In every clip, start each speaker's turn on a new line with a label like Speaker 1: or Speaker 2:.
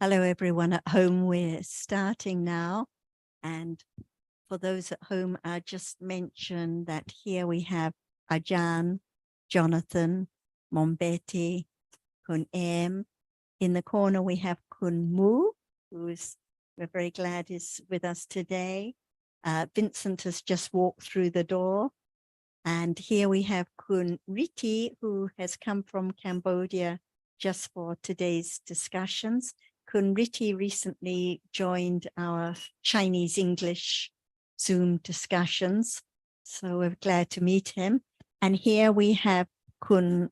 Speaker 1: Hello, everyone at home. We're starting now. And for those at home, I just mentioned that here we have Ajahn, Jonathan, Mombeti, Kun Em. In the corner, we have Kun Mu, we're very glad is with us today. Vincent has just walked through the door. And here we have Kun Riti, who has come from Cambodia just for today's discussions. Kun Riti recently joined our Chinese English Zoom discussions, so we're glad to meet him. And here we have Griffin.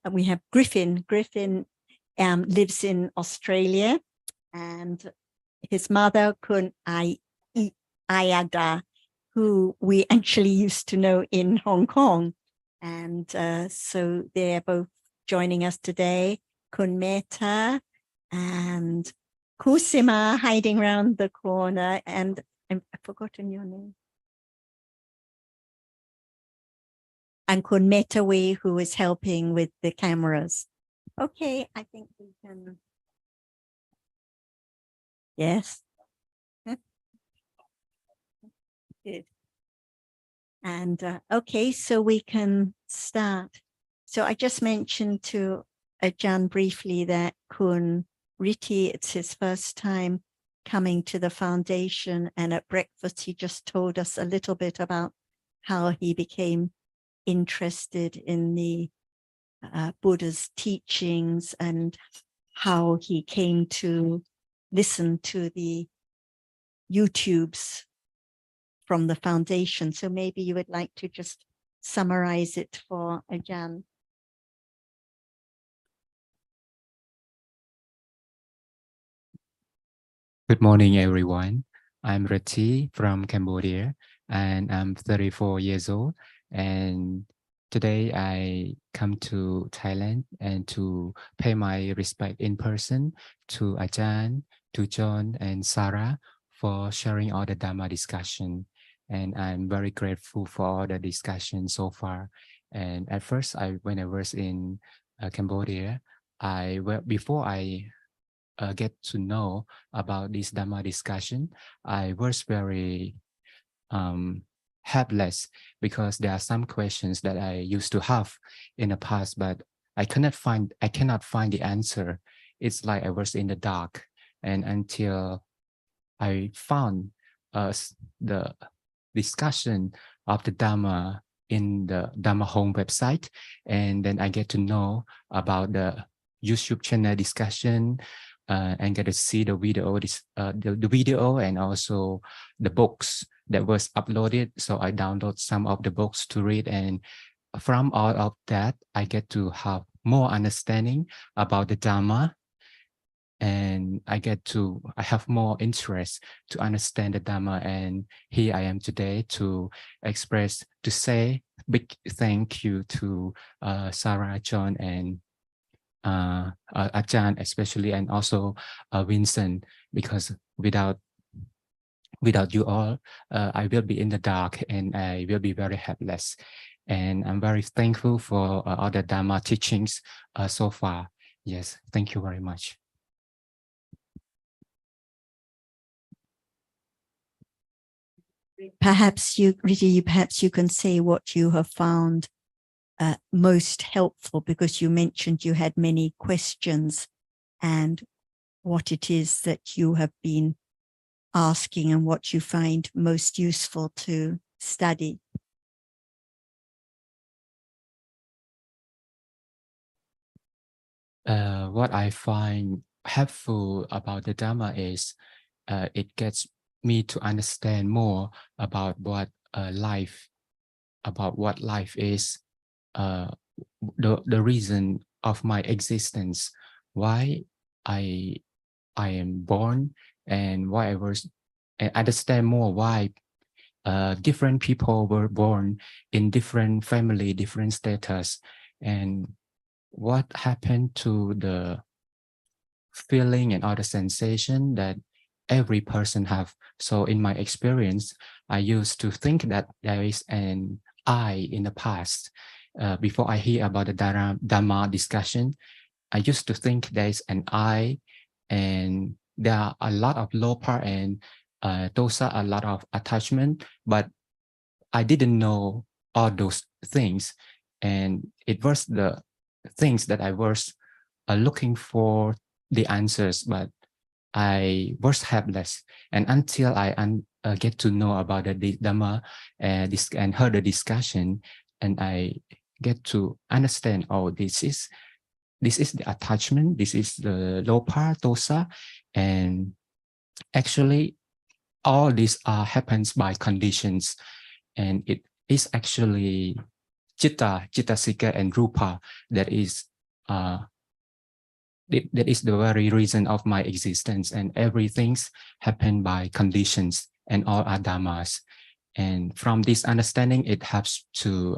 Speaker 1: Griffin lives in Australia, and his mother, Kun Ayada, who we actually used to know in Hong Kong. And so they're both joining us today. Kun Meta and Kusima hiding around the corner. And I've forgotten your name. And Kun Metawi, who is helping with the cameras. Okay, I think we can. Yes. Good. And okay, so we can start. So I just mentioned to Ajahn briefly that Kun Riti, it's his first time coming to the foundation, and at breakfast he just told us a little bit about how he became interested in the Buddha's teachings and how he came to listen to the YouTubes from the foundation. So maybe you would like to just summarize it for Ajahn.
Speaker 2: Good morning, everyone. I'm Rati from Cambodia, and I'm 34 years old. And today I come to Thailand and to pay my respect in person to Ajahn, to John and Sarah for sharing all the Dhamma discussion. And I'm very grateful for all the discussion so far. And at first, when I was in Cambodia, before I get to know about this Dhamma discussion, I was very helpless because there are some questions that I used to have in the past, but I cannot find the answer. It's like I was in the dark, and until I found the discussion of the Dhamma in the Dhamma Home website, and then I get to know about the YouTube channel discussion, and get to see the video, the video, and also the books that was uploaded. So I download some of the books to read, and from all of that, I get to have more understanding about the Dhamma, and I have more interest to understand the Dhamma. And here I am today to say big thank you to Sarah, John, and Ajahn especially, and also Vincent, because without you all, I will be in the dark and I will be very helpless. And I'm very thankful for all the Dhamma teachings so far. Yes, thank you very much.
Speaker 1: Perhaps you can say what you have found most helpful, because you mentioned you had many questions, and what it is that you have been asking and what you find most useful to study.
Speaker 2: What I find helpful about the Dhamma is it gets me to understand more about what life is, the reason of my existence, why I am born, and why and understand more why different people were born in different family, different status, and what happened to the feeling and other sensation that every person have. So in my experience, I used to think that there is an I in the past. Before I hear about the Dhamma discussion, I used to think there is an I, and there are a lot of lopa and dosa, a lot of attachment, but I didn't know all those things. And it was the things that I was looking for the answers, but I was helpless. And until I get to know about the Dhamma and heard the discussion, and I get to understand, oh, this is the attachment, this is the lopa, dosa, and actually all these happens by conditions, and it is actually citta, cittasika, and rupa that is that is the very reason of my existence, and everything's happen by conditions and all are dhammas. And from this understanding, it helps to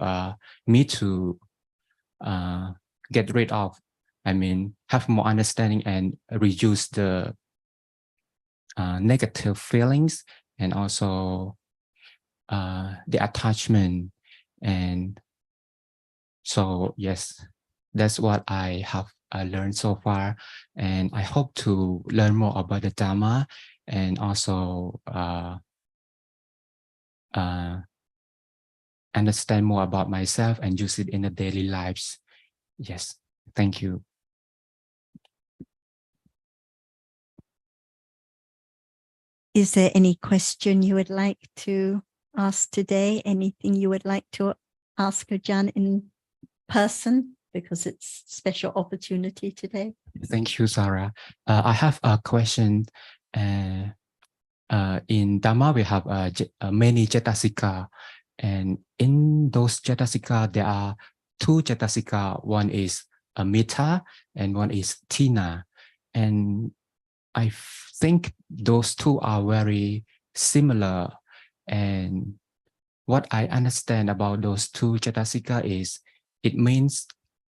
Speaker 2: me to get rid of, have more understanding and reduce the negative feelings, and also the attachment. And so, yes, that's what I have learned so far. And I hope to learn more about the Dhamma, and also understand more about myself and use it in the daily lives. Yes, thank you.
Speaker 1: Is there any question you would like to ask today? Anything you would like to ask Ajahn in person? Because it's a special opportunity today.
Speaker 2: Thank you, Sarah. I have a question. In Dhamma, we have many cetasika, and in those cetasika, there are two cetasika. One is metta, and one is tina. And I think those two are very similar. And what I understand about those two cetasika is it means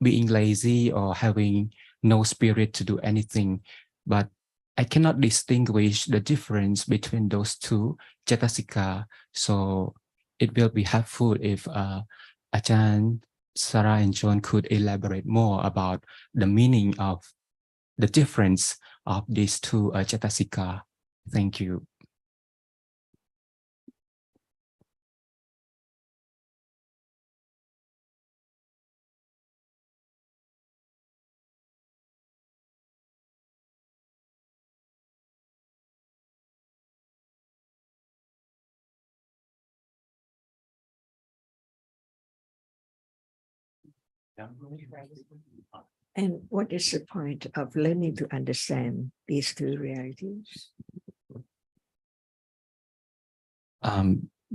Speaker 2: being lazy or having no spirit to do anything. But I cannot distinguish the difference between those two cetasika. So it will be helpful if Ajahn, Sarah, and John could elaborate more about the meaning of the difference of these two cetasika. Thank you.
Speaker 3: And what is the point of learning to understand these two realities?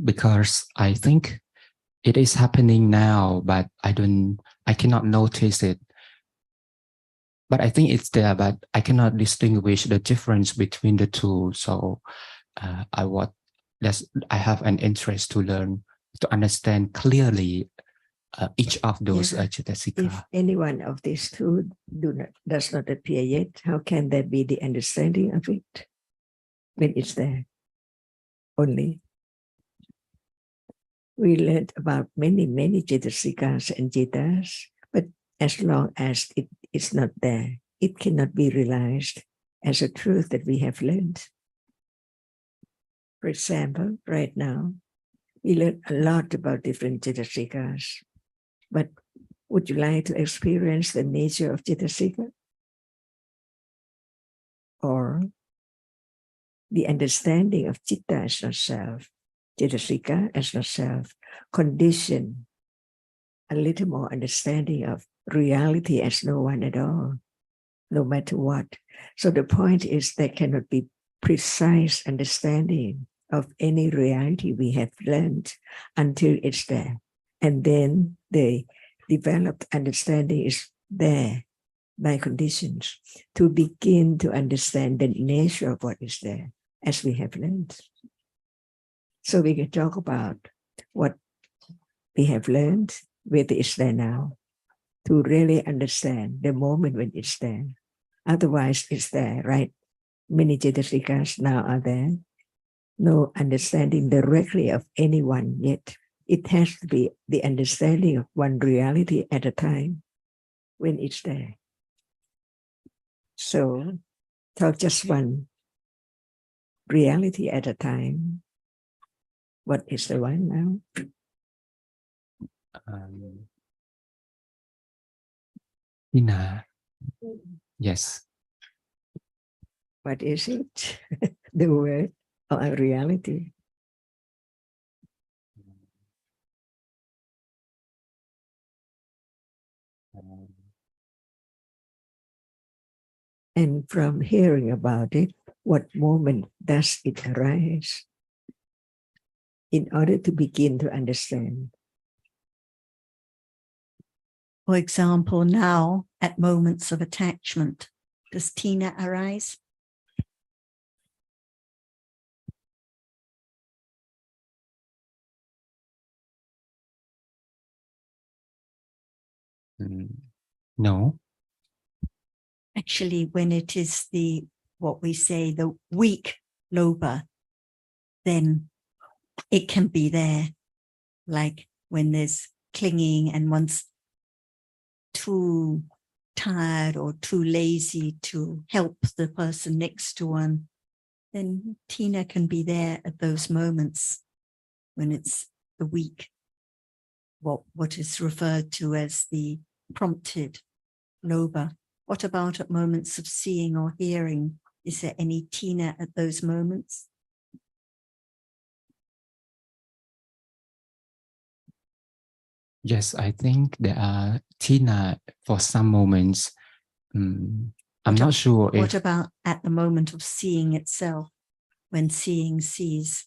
Speaker 2: Because I think it is happening now, but I cannot notice it. But I think it's there, but I cannot distinguish the difference between the two. So I have an interest to learn, to understand clearly each of those cetasika.
Speaker 3: If any one of these two does not appear yet, how can there be the understanding of it when it's there? Only we learned about many cetasikas and cittas, but as long as it is not there, it cannot be realized as a truth that we have learned. For example, right now, we learn a lot about different cetasikas, but would you like to experience the nature of cetasika? Or the understanding of citta as not self, cetasika as not self, condition, a little more understanding of reality as no one at all, no matter what. So the point is there cannot be precise understanding of any reality we have learned until it's there. And then the developed understanding is there by conditions to begin to understand the nature of what is there as we have learned. So we can talk about what we have learned, whether it's there now, to really understand the moment when it's there. Otherwise, it's there, right? Many cetasikas now are there. No understanding directly of anyone yet. It has to be the understanding of one reality at a time when it's there. So talk just one reality at a time. What is the one now?
Speaker 2: Tina. Yes.
Speaker 3: What is it? The word or a reality? And from hearing about it, what moment does it arise? In order to begin to understand.
Speaker 1: For example, now at moments of attachment, does Tina arise?
Speaker 2: No.
Speaker 1: Actually, when it is what we say, the weak loba, then it can be there, like when there's clinging and one's too tired or too lazy to help the person next to one, then Tina can be there at those moments when it's the weak, what is referred to as the prompted loba. What about at moments of seeing or hearing? Is there any Tina at those moments?
Speaker 2: Yes, I think there are Tina for some moments. I'm not sure if...
Speaker 1: What about at the moment of seeing itself? When seeing sees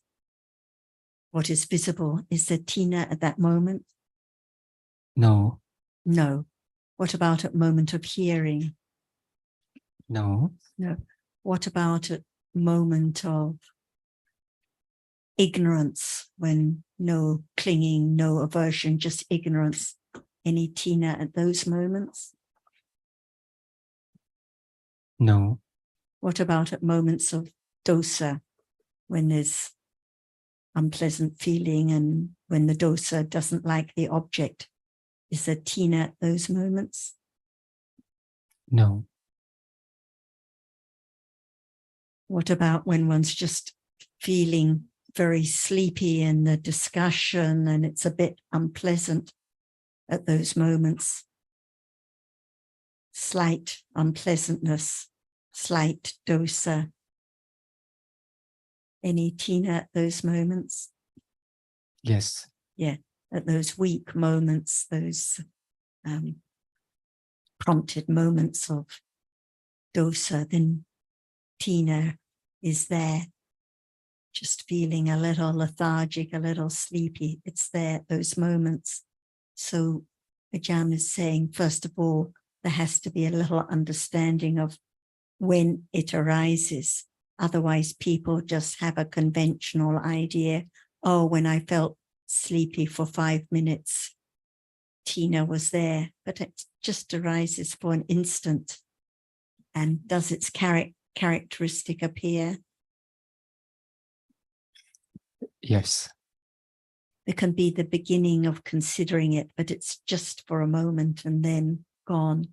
Speaker 1: what is visible, is there Tina at that moment?
Speaker 2: No.
Speaker 1: No. What about at moment of hearing?
Speaker 2: No.
Speaker 1: No. What about at moment of ignorance, when no clinging, no aversion, just ignorance? Any Tina at those moments?
Speaker 2: No.
Speaker 1: What about at moments of dosa, when there's unpleasant feeling and when the dosa doesn't like the object? Is there Tina at those moments?
Speaker 2: No.
Speaker 1: What about when one's just feeling very sleepy in the discussion and it's a bit unpleasant at those moments? Slight unpleasantness, slight dosa. Any Tina at those moments?
Speaker 2: Yes.
Speaker 1: Yeah, at those weak moments, those prompted moments of dosa, then Tina is there, just feeling a little lethargic, a little sleepy. It's there at those moments. So Ajahn is saying, first of all, there has to be a little understanding of when it arises. Otherwise, people just have a conventional idea. Oh, when I felt sleepy for 5 minutes, Tina was there, but it just arises for an instant. And does its characteristic appear?
Speaker 2: Yes.
Speaker 1: There can be the beginning of considering it, but it's just for a moment and then gone.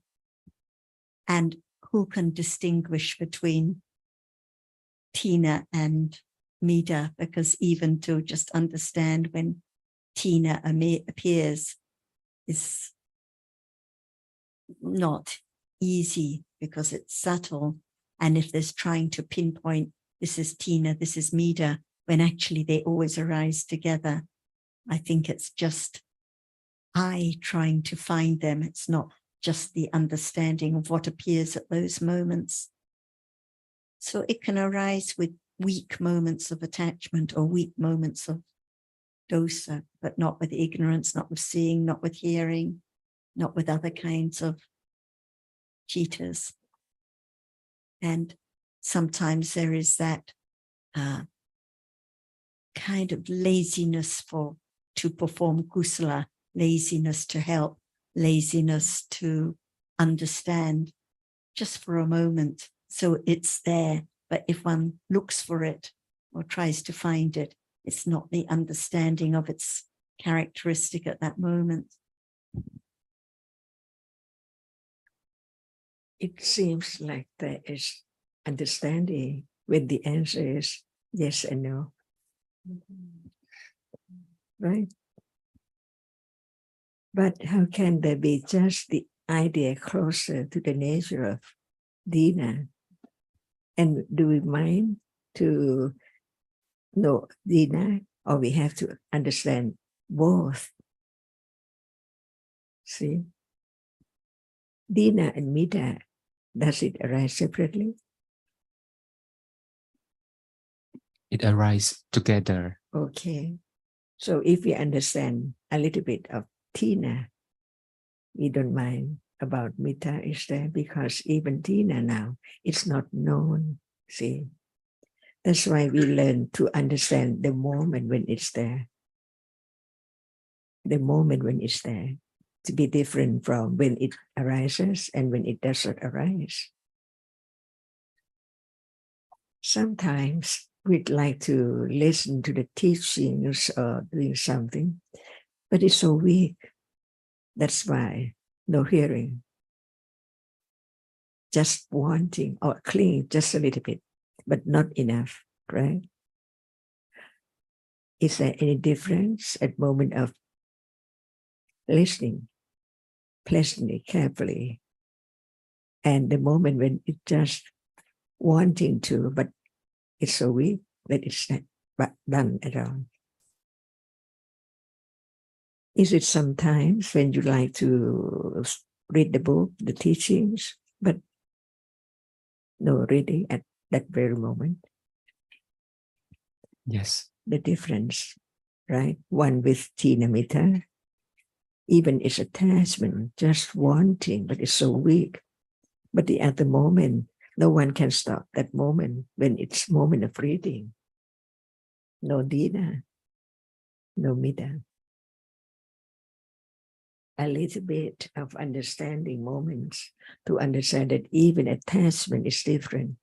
Speaker 1: And who can distinguish between Tina and Mida? Because even to just understand when Tina appears is not easy because it's subtle. And if there's trying to pinpoint, this is Tina, this is Mida, when actually they always arise together, I think it's just I trying to find them. It's not just the understanding of what appears at those moments. So it can arise with weak moments of attachment or weak moments of dosa, but not with ignorance, not with seeing, not with hearing, not with other kinds of citas. And sometimes there is that kind of laziness to perform kusala, laziness to help, laziness to understand, just for a moment. So it's there, but if one looks for it or tries to find it, it's not the understanding of its characteristic at that moment.
Speaker 3: It seems like there is understanding when the answer is Yes and no. Right? But how can there be just the idea closer to the nature of Dina? And do we mind to know Dina, or we have to understand both? See? Dina and Mita, does it arise separately?
Speaker 2: It arises together.
Speaker 3: Okay. So if we understand a little bit of Tina, we don't mind about Mita is there, because even Tina now, it's not known. See? That's why we learn to understand the moment when it's there. The moment when it's there, to be different from when it arises and when it does not arise. Sometimes we'd like to listen to the teachings or doing something, but it's so weak. That's why no hearing. Just wanting or clinging just a little bit, but not enough, right? Is there any difference at moment of listening pleasantly, carefully, and the moment when it just wanting to, but it's so weak that it's not done at all? Is it sometimes when you like to read the book, the teachings, but no reading at that very moment?
Speaker 2: Yes.
Speaker 3: The difference, right? One with Tina Mita, even its attachment, just wanting, but it's so weak. But the other moment, no one can stop that moment when it's moment of reading. No Dina, no Mita. A little bit of understanding moments to understand that even attachment is different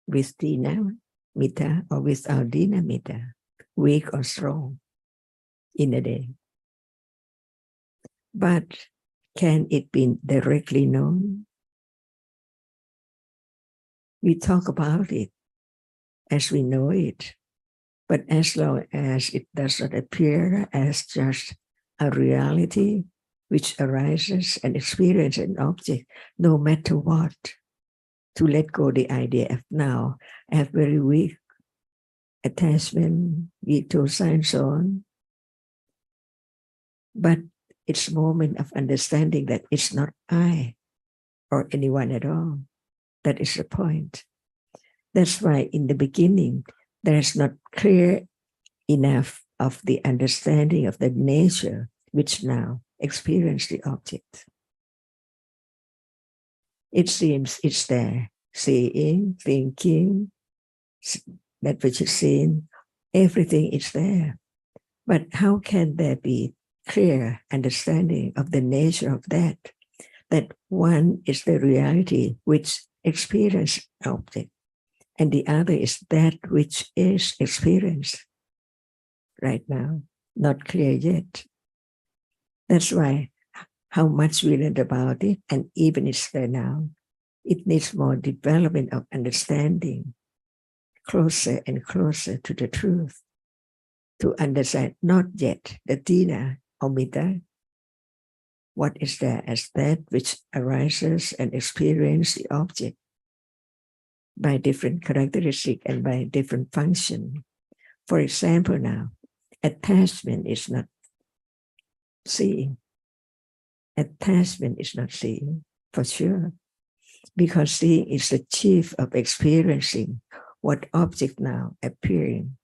Speaker 3: with Dina Mita or without Dina Mita, weak or strong in a day. But can it be directly known? We talk about it as we know it, but as long as it does not appear as just a reality which arises and experiences an object, no matter what, to let go the idea of now, I have very weak attachment, weak to and so on. But it's a moment of understanding that it's not I or anyone at all. That is the point. That's why in the beginning, there is not clear enough of the understanding of the nature which now experience the object. It seems it's there, seeing, thinking, that which is seen, everything is there. But how can there be clear understanding of the nature of that? That one is the reality which experiences object, and the other is that which is experienced right now, not clear yet. That's why how much we learned about it, and even it's there now, it needs more development of understanding, closer and closer to the truth, to understand not yet the Dina or Mita, what is there as that which arises and experiences the object by different characteristic and by different function. For example, now, attachment is not seeing. Attachment is not seeing, for sure, because seeing is the chief of experiencing what object now appearing.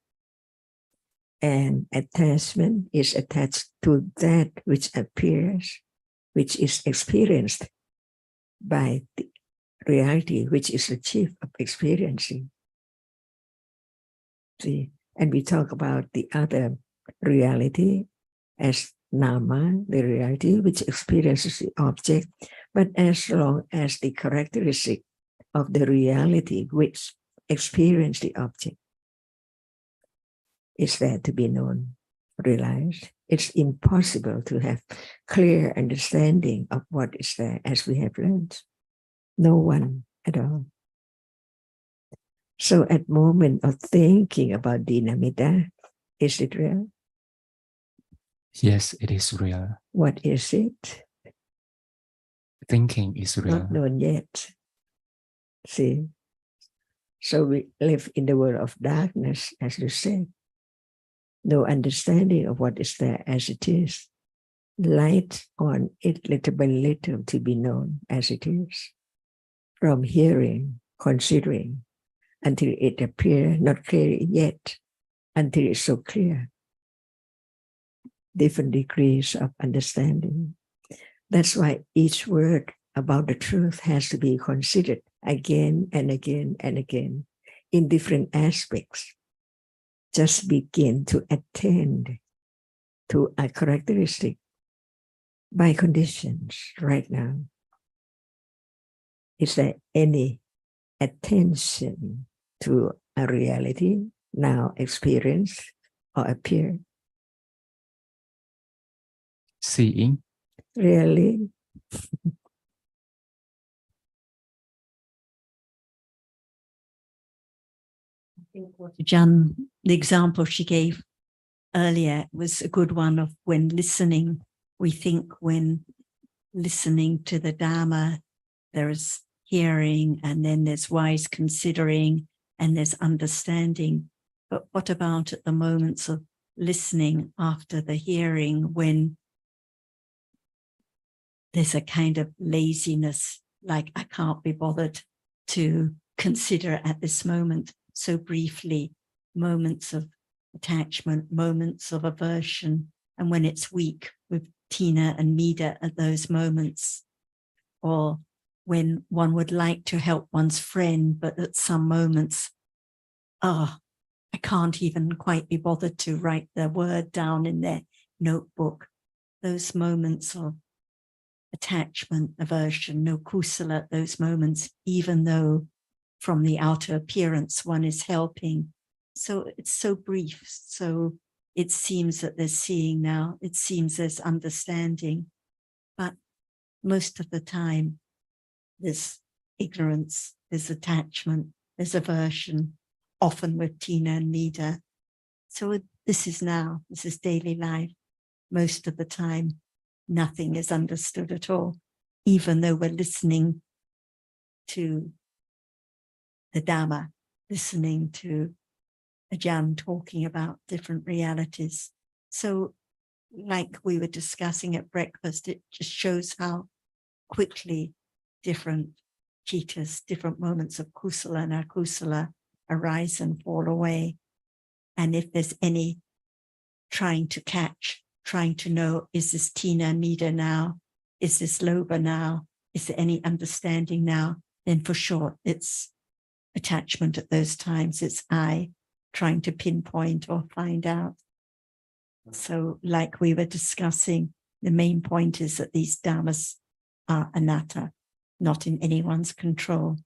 Speaker 3: And attachment is attached to that which appears, which is experienced by the reality, which is the chief of experiencing. See, and we talk about the other reality as Dhamma, the reality which experiences the object, but as long as the characteristic of the reality which experiences the object is there to be known, realized, it's impossible to have clear understanding of what is there as we have learned. No one at all. So at moment of thinking about dinamita, is it real?
Speaker 2: Yes, it is real.
Speaker 3: What is it?
Speaker 2: Thinking is real.
Speaker 3: Not known yet. See? So we live in the world of darkness, as you said. No understanding of what is there as it is. Light on it little by little to be known as it is. From hearing, considering, until it appears not clear yet, until it's so clear. Different degrees of understanding. That's why each word about the truth has to be considered again and again and again in different aspects. Just begin to attend to a characteristic by conditions right now. Is there any attention to a reality now experienced or appear?
Speaker 2: Seeing.
Speaker 3: Really?
Speaker 1: I think what Jan, the example she gave earlier was a good one of when listening. We think when listening to the Dhamma, there's hearing and then there's wise considering and there's understanding. But what about at the moments of listening after the hearing when there's a kind of laziness, like I can't be bothered to consider at this moment so briefly, moments of attachment, moments of aversion, and when it's weak with Tina and Mida at those moments, or when one would like to help one's friend, but at some moments, I can't even quite be bothered to write the word down in their notebook. Those moments of attachment, aversion, no kusala at those moments, even though from the outer appearance one is helping. So it's so brief. So it seems that they're seeing now, it seems there's understanding, but most of the time there's ignorance, there's attachment, there's aversion, often with Tina and Mida. So this is now, this is daily life. Most of the time, nothing is understood at all, even though we're listening to the Dhamma, listening to Ajahn talking about different realities. So like we were discussing at breakfast, it just shows how quickly different citas, different moments of kusala and akusala arise and fall away. And if there's any trying to catch, trying to know, is this Tina and Mida now? Is this Loba now? Is there any understanding now? Then for sure, it's attachment at those times. It's I trying to pinpoint or find out. So like we were discussing, the main point is that these dhammas are anatta, not in anyone's control.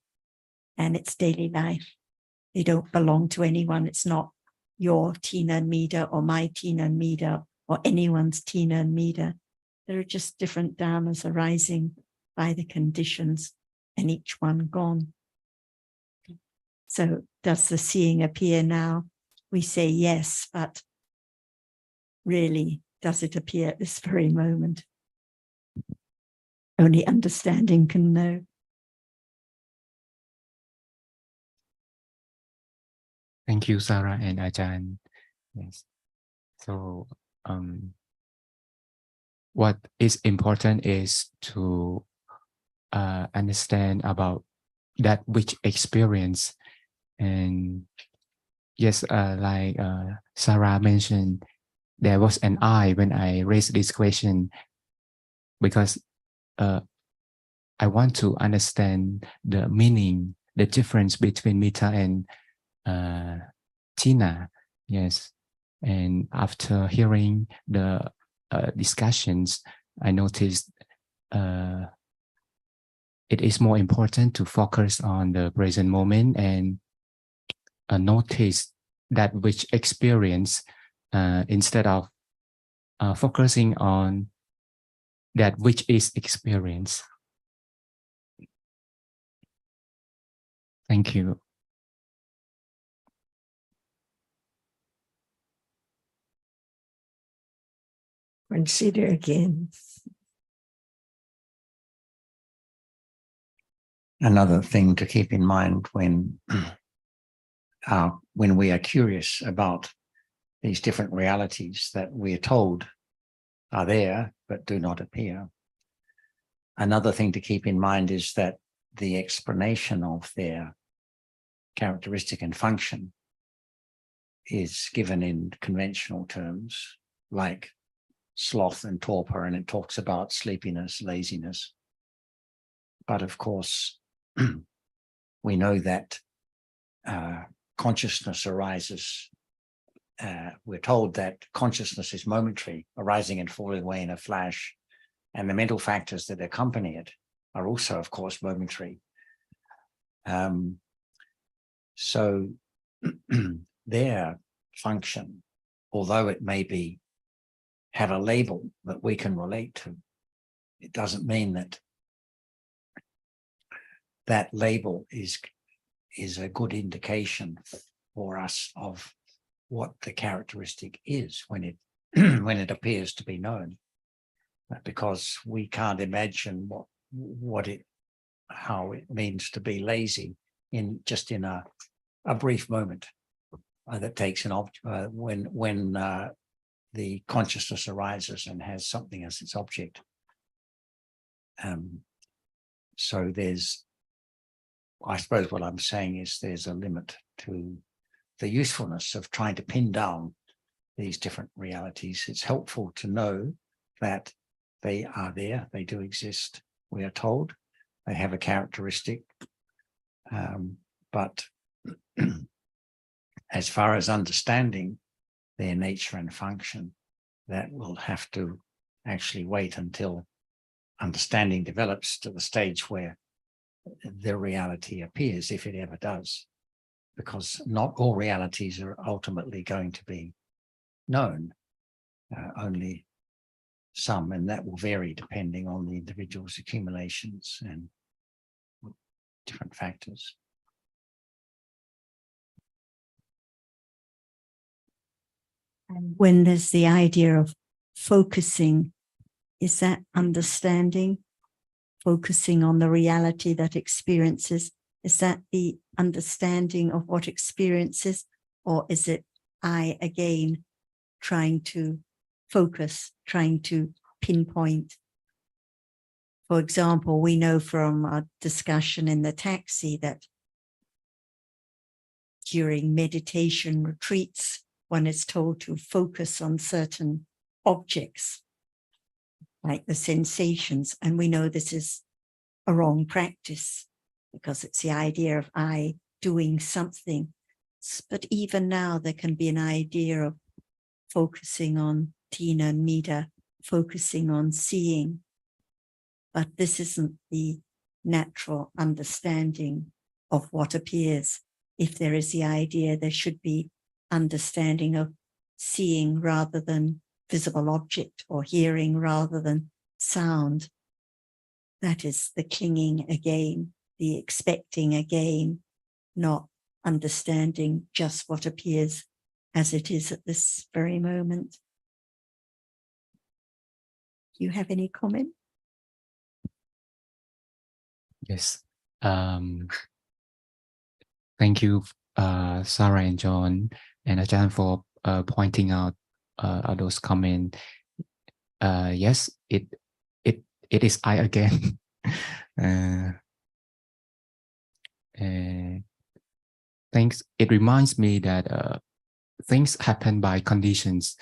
Speaker 1: And it's daily life. They don't belong to anyone. It's not your Tina and Mida or my Tina and Mida or anyone's Tina and Mida. There are just different dhammas arising by the conditions and each one gone. So does the seeing appear now? We say yes, but really, does it appear at this very moment? Only understanding can know.
Speaker 2: Thank you, Sarah and Ajahn. Yes. So what is important is to understand about that which experience. And yes, like Sarah mentioned, there was an I when I raised this question, because I want to understand the meaning, the difference between Mita and Tina. Yes. And after hearing the discussions, I noticed it is more important to focus on the present moment and notice that which experience instead of focusing on that which is experience. Thank you.
Speaker 3: Consider again.
Speaker 4: Another thing to keep in mind when we are curious about these different realities that we are told are there but do not appear. Another thing to keep in mind is that the explanation of their characteristic and function is given in conventional terms like sloth and torpor, and it talks about sleepiness, laziness. But of course, we know that consciousness arises. We're told that consciousness is momentary, arising and falling away in a flash, and the mental factors that accompany it are also, of course, momentary. So their function, although it may have a label that we can relate to, it doesn't mean that that label is a good indication for us of what the characteristic is when it when it appears to be known, because we can't imagine how it means to be lazy in a brief moment that takes an object when the consciousness arises and has something as its object. So I suppose what I'm saying is there's a limit to the usefulness of trying to pin down these different realities. It's helpful to know that they are there, they do exist, we are told. They have a characteristic, but as far as understanding their nature and function, that will have to actually wait until understanding develops to the stage where the reality appears, if it ever does, because not all realities are ultimately going to be known, only some, and that will vary depending on the individual's accumulations and different factors.
Speaker 1: And when there's the idea of focusing, is that understanding? Focusing on the reality that experiences, is that the understanding of what experiences, or is it I again trying to focus, trying to pinpoint? For example, we know from our discussion in the taxi that during meditation retreats, one is told to focus on certain objects, like the sensations, and we know this is a wrong practice because it's the idea of I doing something. But even now there can be an idea of focusing on Tina and Mida, focusing on seeing, but this isn't the natural understanding of what appears. If there is the idea, there should be understanding of seeing rather than visible object, or hearing rather than sound. That is the clinging again, the expecting again, not understanding just what appears as it is at this very moment. Do you have any comment?
Speaker 2: Yes. Thank you, Sarah and John and Ajahn, for pointing out those comments. Yes, it is I again. Thanks. It reminds me that things happen by conditions,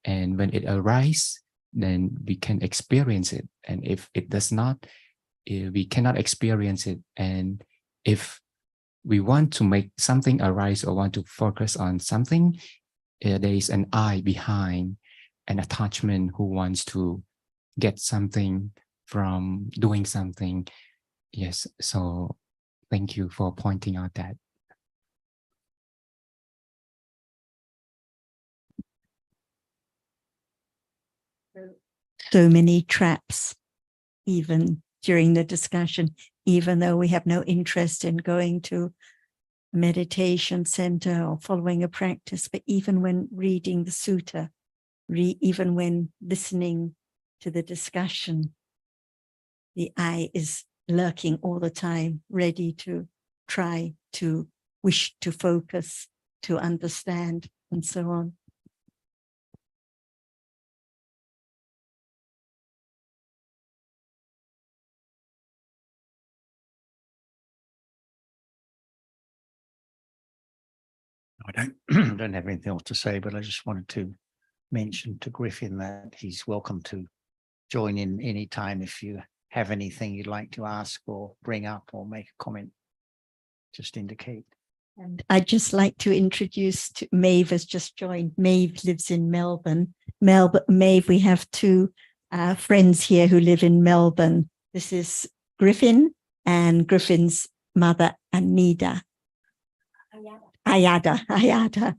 Speaker 2: and when it arises, then we can experience it. And if it does not, we cannot experience it. And if we want to make something arise or want to focus on something, there is an I behind, an attachment who wants to get something from doing something. Yes, so thank you for pointing out that.
Speaker 1: So many traps, even during the discussion, even though we have no interest in going to a meditation center or following a practice, but even when reading the sutta, even when listening to the discussion, the I is lurking all the time, ready to try to wish to focus, to understand, and so on.
Speaker 4: I don't have anything else to say, but I just wanted to mention to Griffin that he's welcome to join in any time if you have anything you'd like to ask or bring up or make a comment. Just indicate.
Speaker 1: And I'd just like to introduce Maeve has just joined. Maeve lives in Melbourne. Maeve, we have two friends here who live in Melbourne. This is Griffin and Griffin's mother, Anida. Ayada.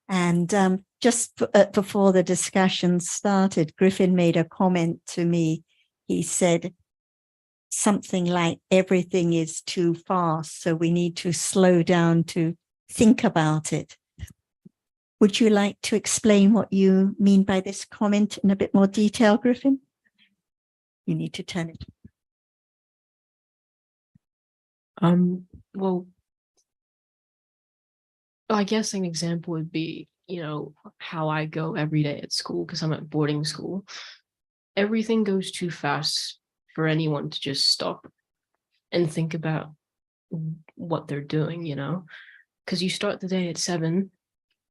Speaker 1: And just before the discussion started, Griffin made a comment to me. He said something like, everything is too fast, so we need to slow down to think about it. Would you like to explain what you mean by this comment in a bit more detail, Griffin? You need to turn it.
Speaker 5: Well, I guess an example would be, you know, how I go every day at school, because I'm at boarding school. Everything goes too fast for anyone to just stop and think about what they're doing, you know, because you start the day at 7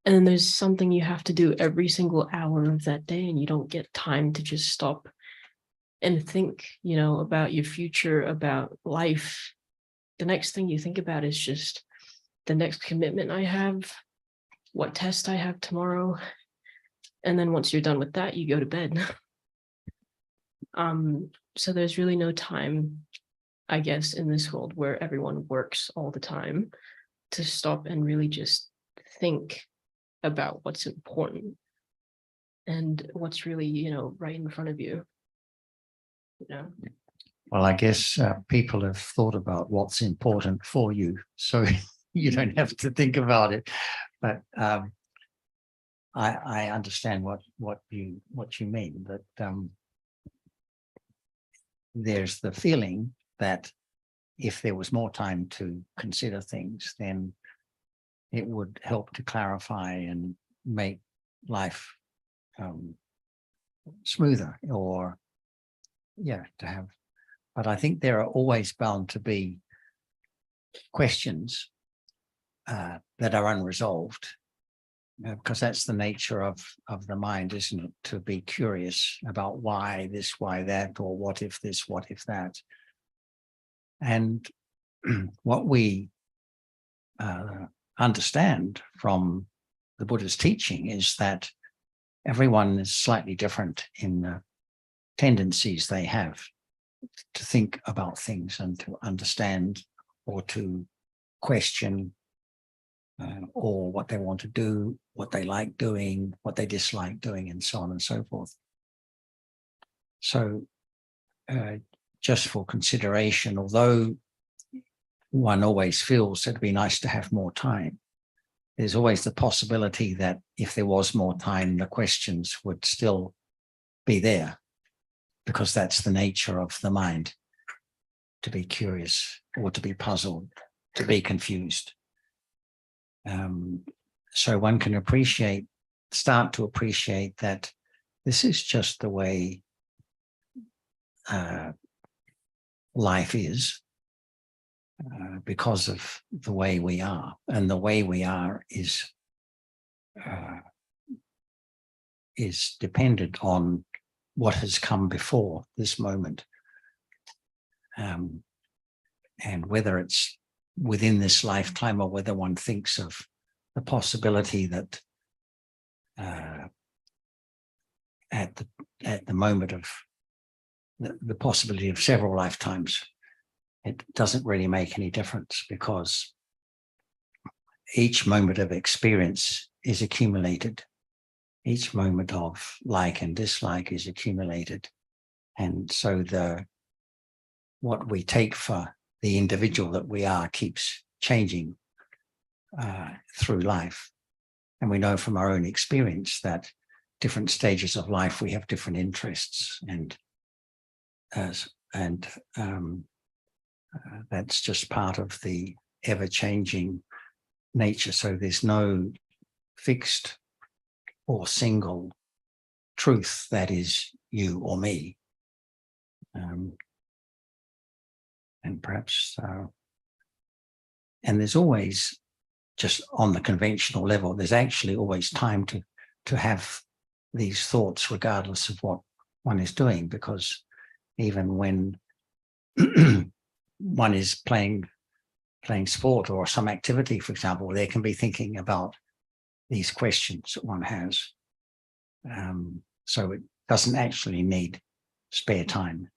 Speaker 5: and then there's something you have to do every single hour of that day, and you don't get time to just stop and think, you know, about your future, about life. The next thing you think about is just the next commitment I have, what test I have tomorrow. And then once you're done with that, you go to bed. So there's really no time, I guess, in this world where everyone works all the time to stop and really just think about what's important and what's really, you know, right in front of you. You know?
Speaker 4: Well, I guess people have thought about what's important for you, so you don't have to think about it. But I understand what you mean. That there's the feeling that if there was more time to consider things, then it would help to clarify and make life smoother, or to have. But I think there are always bound to be questions that are unresolved, because that's the nature of the mind, isn't it? To be curious about why this, why that, or what if this, what if that. And what we understand from the Buddha's teaching is that everyone is slightly different in the tendencies they have to think about things and to understand or to question or what they want to do, what they like doing, what they dislike doing, and so on and so forth. So just for consideration, although one always feels it'd be nice to have more time, there's always the possibility that if there was more time, the questions would still be there, because that's the nature of the mind, to be curious or to be puzzled, to be confused. So one can start to appreciate that this is just the way life is, because of the way we are, and the way we are is dependent on what has come before this moment, and whether it's within this lifetime or whether one thinks of the possibility that at the moment of the possibility of several lifetimes, it doesn't really make any difference, because each moment of experience is accumulated. Each moment of like and dislike is accumulated. And so what we take for the individual that we are keeps changing through life. And we know from our own experience that different stages of life, we have different interests, and that's just part of the ever-changing nature. So there's no fixed or single truth that is you or me. And perhaps, and there's always, just on the conventional level, there's actually always time to have these thoughts regardless of what one is doing, because even when one is playing sport or some activity, for example, there can be thinking about these questions that one has. So it doesn't actually need spare time.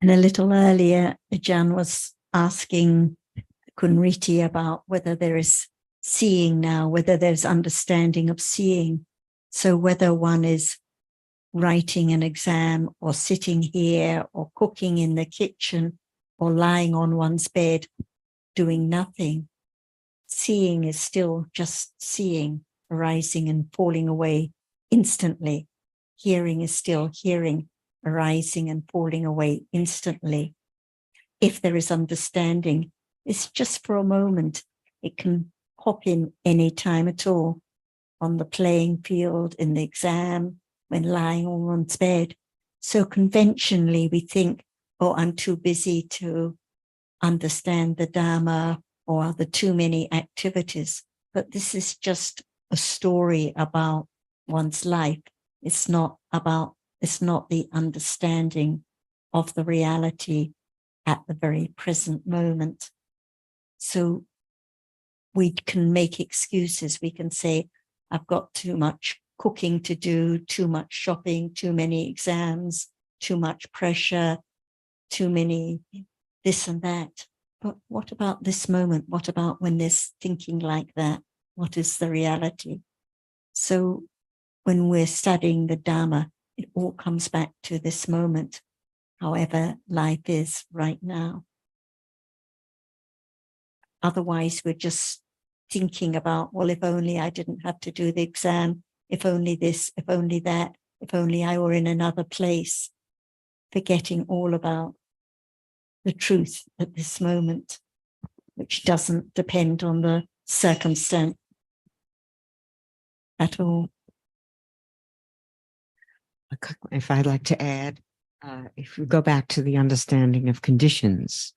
Speaker 1: And a little earlier, Jan was asking Kunriti about whether there is seeing now, whether there's understanding of seeing. So whether one is writing an exam or sitting here or cooking in the kitchen or lying on one's bed doing nothing, seeing is still just seeing, arising and falling away instantly. Hearing is still hearing, arising and falling away instantly. If there is understanding, it's just for a moment. It can pop in any time at all, on the playing field, in the exam, when lying on one's bed. So conventionally we think, oh, I'm too busy to understand the Dhamma, or the too many activities. But this is just a story about one's life. It's not the understanding of the reality at the very present moment. So we can make excuses. We can say, I've got too much cooking to do, too much shopping, too many exams, too much pressure, too many this and that. But what about this moment? What about when there's thinking like that? What is the reality? So when we're studying the Dhamma, it all comes back to this moment, however life is right now. Otherwise, we're just thinking about, well, if only I didn't have to do the exam, if only this, if only that, if only I were in another place, forgetting all about the truth at this moment, which doesn't depend on the circumstance at all.
Speaker 6: If I'd like to add, if we go back to the understanding of conditions,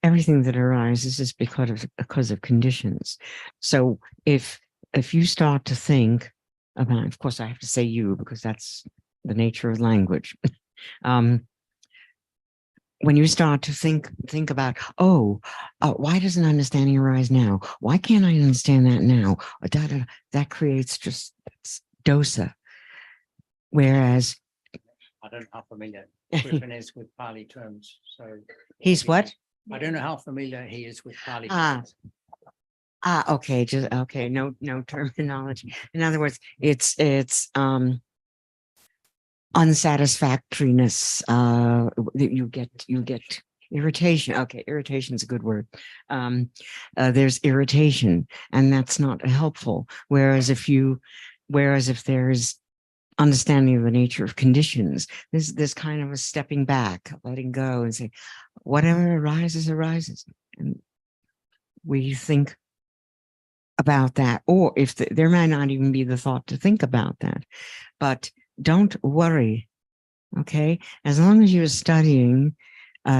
Speaker 6: everything that arises is because of conditions. So if you start to think about, of course I have to say you because that's the nature of language. When you start to think about, why doesn't understanding arise now? Why can't I understand that now? That creates just dosa. Whereas
Speaker 4: I don't know how familiar Griffin is with Pali terms. So
Speaker 6: he's what?
Speaker 4: I don't know how familiar he is with Pali terms.
Speaker 6: Okay, no terminology. In other words, it's unsatisfactoriness. You get irritation. Okay, irritation is a good word. There's irritation, and that's not helpful. Whereas if there's understanding of the nature of conditions, there's kind of a stepping back, letting go, and say, whatever arises, arises, and we think about that. Or if there might not even be the thought to think about that, but don't worry. Okay, as long as you're studying,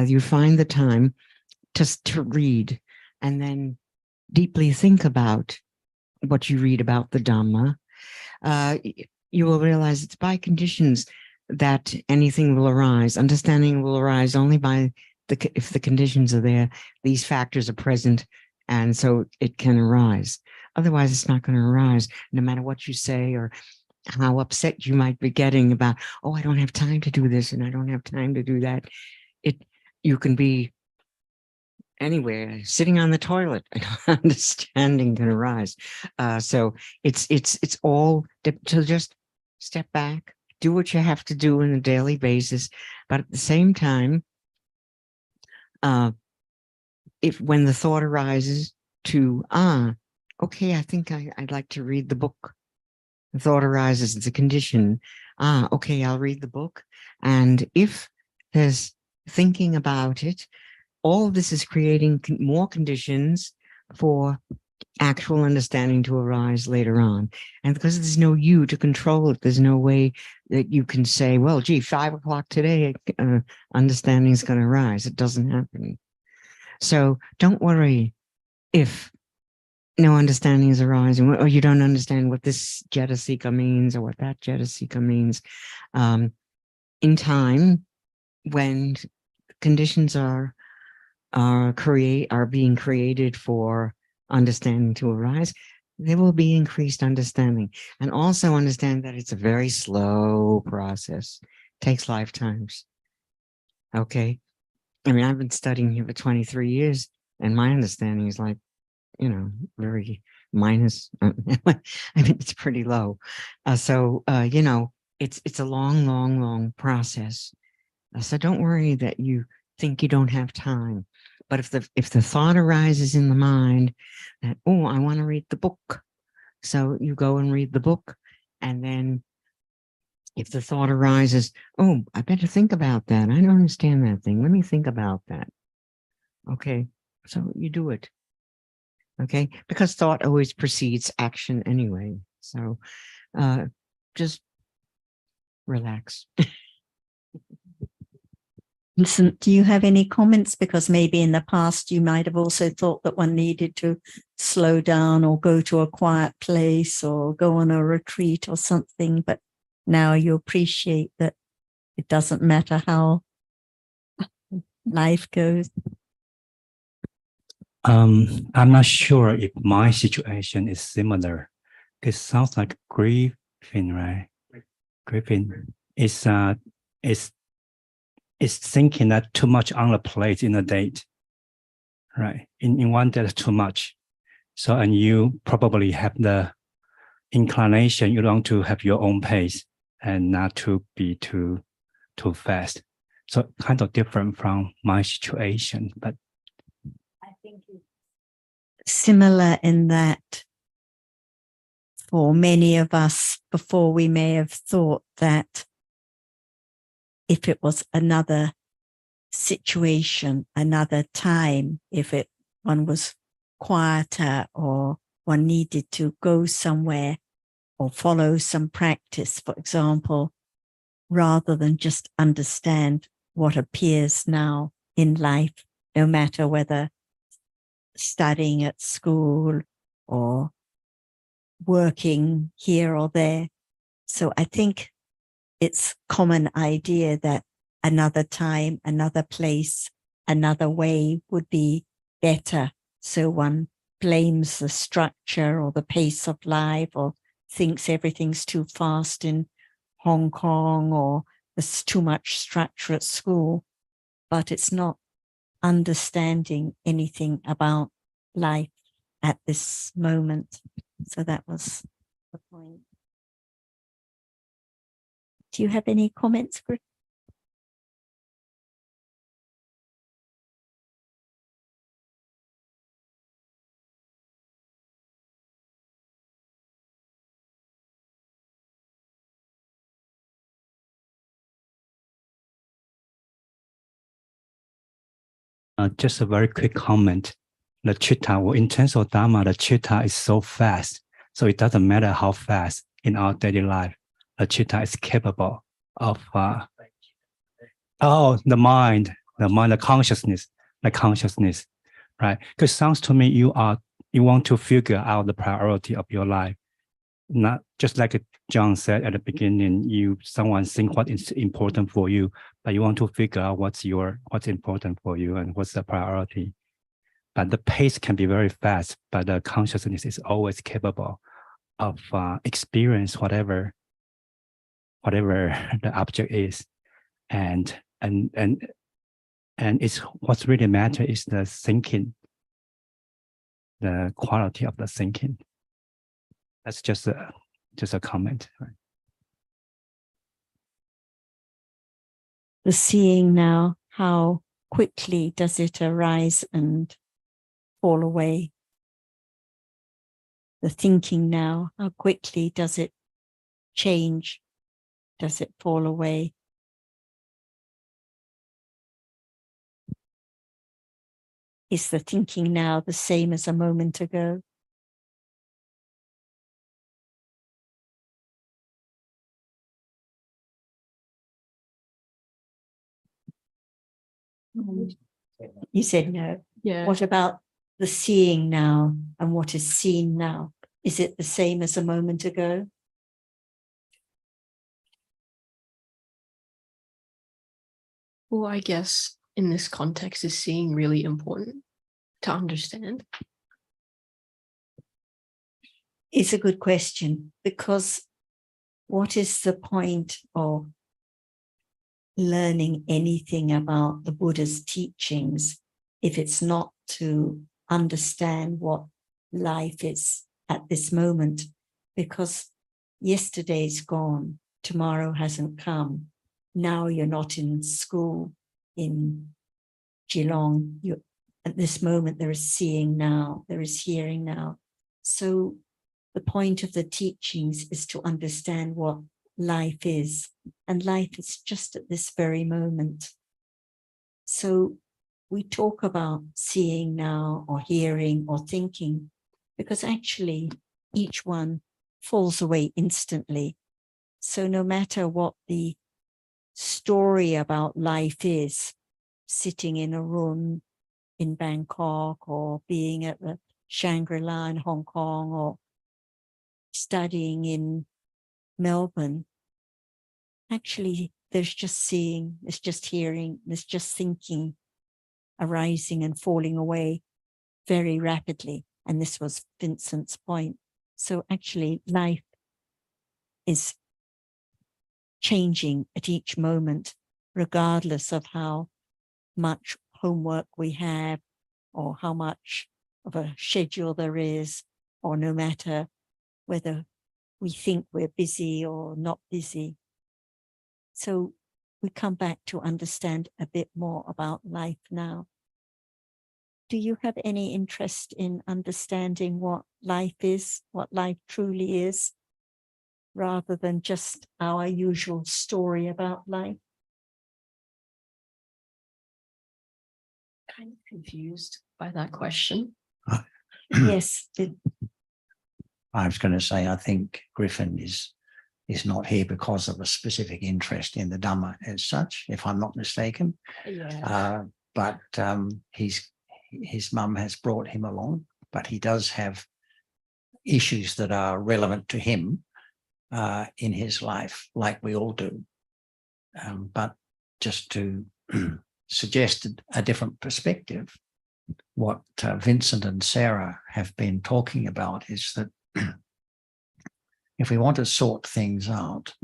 Speaker 6: you find the time to read and then deeply think about what you read about the Dhamma. You will realize it's by conditions that anything will arise. Understanding will arise only by if the conditions are there, these factors are present, and so it can arise. Otherwise, it's not going to arise, no matter what you say or how upset you might be getting about, oh, I don't have time to do this and I don't have time to do that. You can be anywhere, sitting on the toilet, and understanding can arise. So it's all to just step back, do what you have to do on a daily basis, but at the same time, if when the thought arises to, okay, I think I'd like to read the book. The thought arises, it's a condition. Okay, I'll read the book. And if there's thinking about it, all this is creating more conditions for actual understanding to arise later on. And because there's no you to control it, there's no way that you can say, well, gee, 5 o'clock today, understanding is going to arise. It doesn't happen. So don't worry if no understanding is arising, or you don't understand what this Jetasika means or what that Jetasika means. In time, when conditions are being created for understanding to arise, there will be increased understanding. And also understand that it's a very slow process. It takes lifetimes. Okay. I mean, I've been studying here for 23 years, and my understanding is like, very minus. I mean, it's pretty low. So it's a long process. So don't worry that you think you don't have time. But if the thought arises in the mind that, oh, I want to read the book, so you go and read the book, and then if the thought arises, oh, I better think about that. I don't understand that thing. Let me think about that. Okay, so you do it. Okay, because thought always precedes action anyway. So just relax.
Speaker 1: Vincent, do you have any comments? Because maybe in the past you might have also thought that one needed to slow down or go to a quiet place or go on a retreat or something, but now you appreciate that it doesn't matter how life goes.
Speaker 7: I'm not sure if my situation is similar. It sounds like grieving, right? Grieving is thinking that too much on the plate in a date, right? In one day, too much. So, and you probably have the inclination, you want to have your own pace and not to be too fast. So kind of different from my situation, but
Speaker 1: I think it's similar in that for many of us before, we may have thought that if it was another situation, another time, if one was quieter or one needed to go somewhere or follow some practice, for example, rather than just understand what appears now in life, no matter whether studying at school or working here or there. So I think it's common idea that another time, another place, another way would be better. So one blames the structure or the pace of life or thinks everything's too fast in Hong Kong or there's too much structure at school, but it's not understanding anything about life at this moment. So that was the point. Do you have any comments, Chris?
Speaker 7: just a very quick comment. The chitta, or in terms of Dhamma, the chitta is so fast. So it doesn't matter how fast in our daily life, the chitta is capable of, the mind, the consciousness, right? Because it sounds to me you want to figure out the priority of your life. Not just like John said at the beginning, someone think what is important for you, but you want to figure out what's important for you and what's the priority. But the pace can be very fast, but the consciousness is always capable of experience whatever the object is, and it's what's really matter is the thinking, the quality of the thinking. That's just a comment. Right?
Speaker 1: The seeing now, how quickly does it arise and fall away? The thinking now, how quickly does it change? Does it fall away? Is the thinking now the same as a moment ago? You said no.
Speaker 5: Yeah.
Speaker 1: What about the seeing now and what is seen now? Is it the same as a moment ago?
Speaker 5: Well, I guess in this context, is seeing really important to understand?
Speaker 1: It's a good question, because what is the point of learning anything about the Buddha's teachings if it's not to understand what life is at this moment? Because yesterday's gone, tomorrow hasn't come. Now you're not in school in Geelong. At this moment, there is seeing now, there is hearing now. So the point of the teachings is to understand what life is, and life is just at this very moment. So we talk about seeing now or hearing or thinking, because actually each one falls away instantly. So no matter what the story about life is, sitting in a room in Bangkok or being at the Shangri-La in Hong Kong or studying in Melbourne, actually there's just seeing, there's just hearing, there's just thinking arising and falling away very rapidly. And this was Vincent's point. So actually life is changing at each moment, regardless of how much homework we have or how much of a schedule there is, or no matter whether we think we're busy or not busy. So we come back to understand a bit more about life now. Do you have any interest in understanding what life is, what life truly is, rather than just our usual story about life?
Speaker 5: Kind of confused by that question.
Speaker 1: Yes.
Speaker 4: I was going to say, I think Griffin is not here because of a specific interest in the Dhamma as such, if I'm not mistaken.
Speaker 5: Yeah.
Speaker 4: But his mum has brought him along, but he does have issues that are relevant to him in his life, like we all do. But just to suggest a different perspective, what Vincent and Sarah have been talking about is that if we want to sort things out,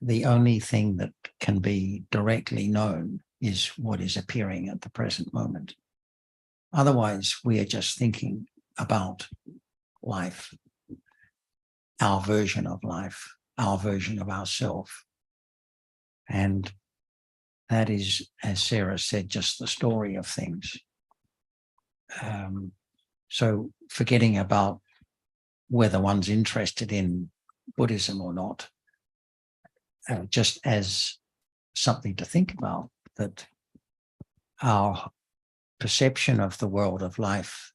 Speaker 4: the only thing that can be directly known is what is appearing at the present moment. Otherwise, we are just thinking about life, our version of life, our version of ourselves. And that is, as Sarah said, just the story of things. So forgetting about whether one's interested in Buddhism or not, just as something to think about, that our perception of the world of life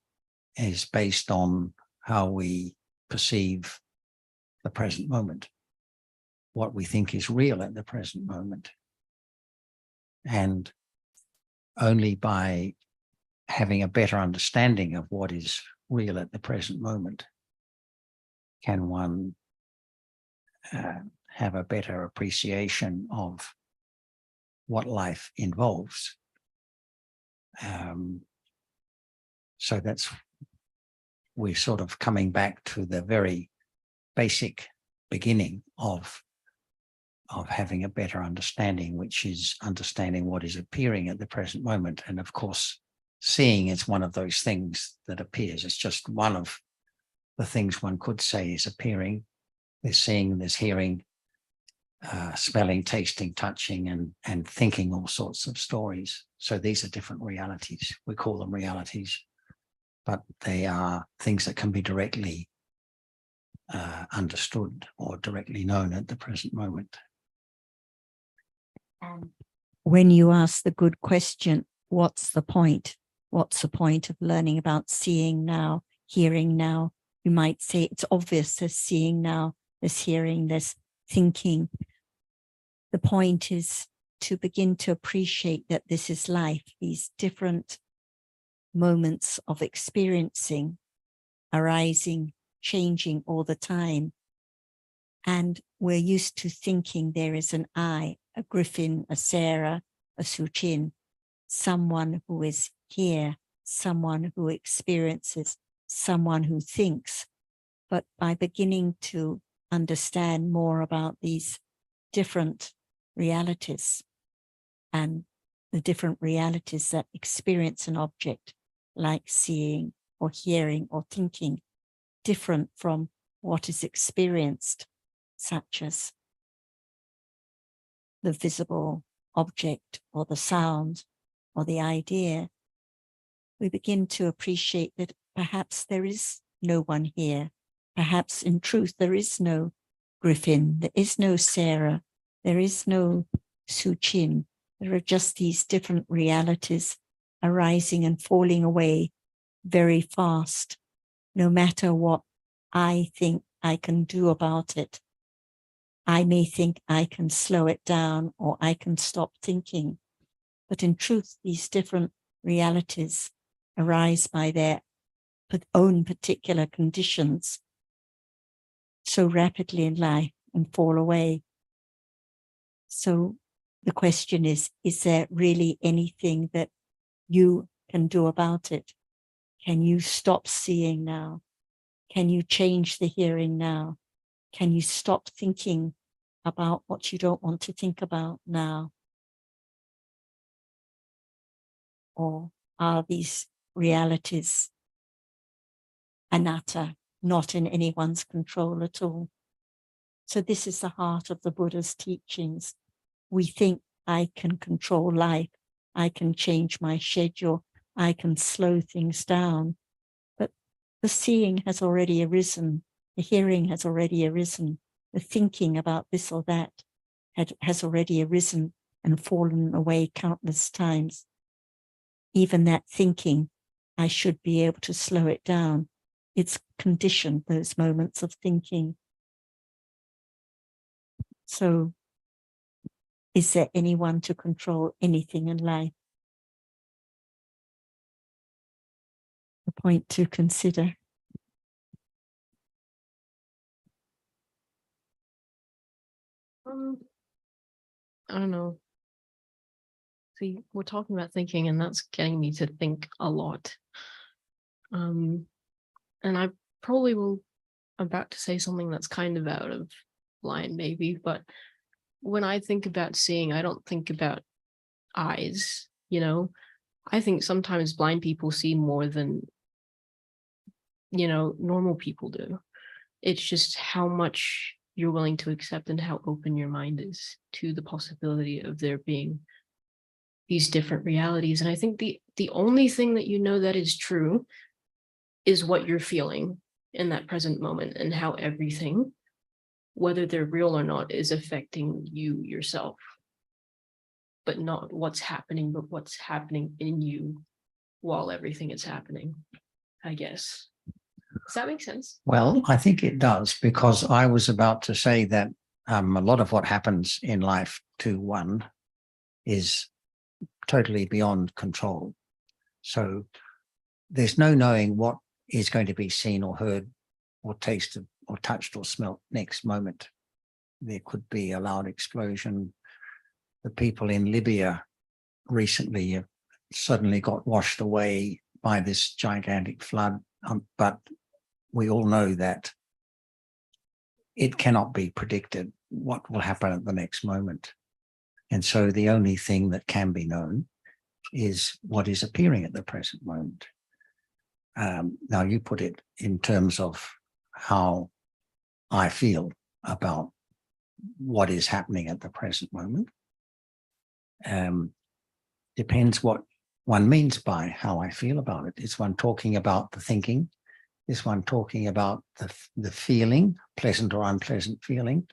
Speaker 4: is based on how we perceive the present moment, what we think is real at the present moment. And only by having a better understanding of what is real at the present moment can one have a better appreciation of what life involves. So we're sort of coming back to the very basic beginning of having a better understanding, which is understanding what is appearing at the present moment. And of course, seeing is one of those things that appears. It's just one of the things one could say is appearing. There's seeing, there's hearing, smelling, tasting, touching, and thinking all sorts of stories. So these are different realities. We call them realities. but they are things that can be directly understood or directly known at the present moment.
Speaker 1: When you ask the good question, what's the point? What's the point of learning about seeing now, hearing now? You might say it's obvious there's seeing now, there's hearing, there's thinking. The point is to begin to appreciate that this is life, these different moments of experiencing, arising, changing all the time. And we're used to thinking there is an I, a Griffin, a Sarah, a Suchin, someone who is here, someone who experiences, someone who thinks. But by beginning to understand more about these different realities and the different realities that experience an object like seeing or hearing or thinking, different from what is experienced, such as the visible object or the sound or the idea, we begin to appreciate that perhaps there is no one here. Perhaps in truth, there is no Griffin, there is no Sarah, there is no Suchin. There are just these different realities arising and falling away very fast, no matter what I think I can do about it. I may think I can slow it down or I can stop thinking, but in truth, these different realities arise by their own particular conditions so rapidly in life and fall away. So the question is there really anything that you can do about it? Can you stop seeing now? Can you change the hearing now? Can you stop thinking about what you don't want to think about now? Or are these realities anatta, not in anyone's control at all? So this is the heart of the Buddha's teachings. We think I can control life, I can change my schedule, I can slow things down, but the seeing has already arisen, the hearing has already arisen, the thinking about this or that has already arisen and fallen away countless times. Even that thinking, I should be able to slow it down. It's conditioned, those moments of thinking. So, is there anyone to control anything in life? A point to consider.
Speaker 5: I don't know. See, we're talking about thinking, and that's getting me to think a lot. And I probably will about to say something that's kind of out of line, maybe, but when I think about seeing, I don't think about eyes, you know. I think sometimes blind people see more than, you know, normal people do. It's just how much you're willing to accept and how open your mind is to the possibility of there being these different realities. And I think the only thing that you know that is true is what you're feeling in that present moment, and how everything, whether they're real or not, is affecting you yourself, but not what's happening, but what's happening in you while everything is happening, I guess. Does that make sense?
Speaker 4: Well, I think it does, because I was about to say that a lot of what happens in life to one is totally beyond control. So there's no knowing what is going to be seen or heard or tasted or touched or smelt next moment. There could be a loud explosion. The people in Libya recently suddenly got washed away by this gigantic flood, but we all know that it cannot be predicted what will happen at the next moment. And so the only thing that can be known is what is appearing at the present moment. Now, you put it in terms of how I feel about what is happening at the present moment. Depends what one means by how I feel about it. Is one talking about the thinking? Is one talking about the feeling, pleasant or unpleasant feeling?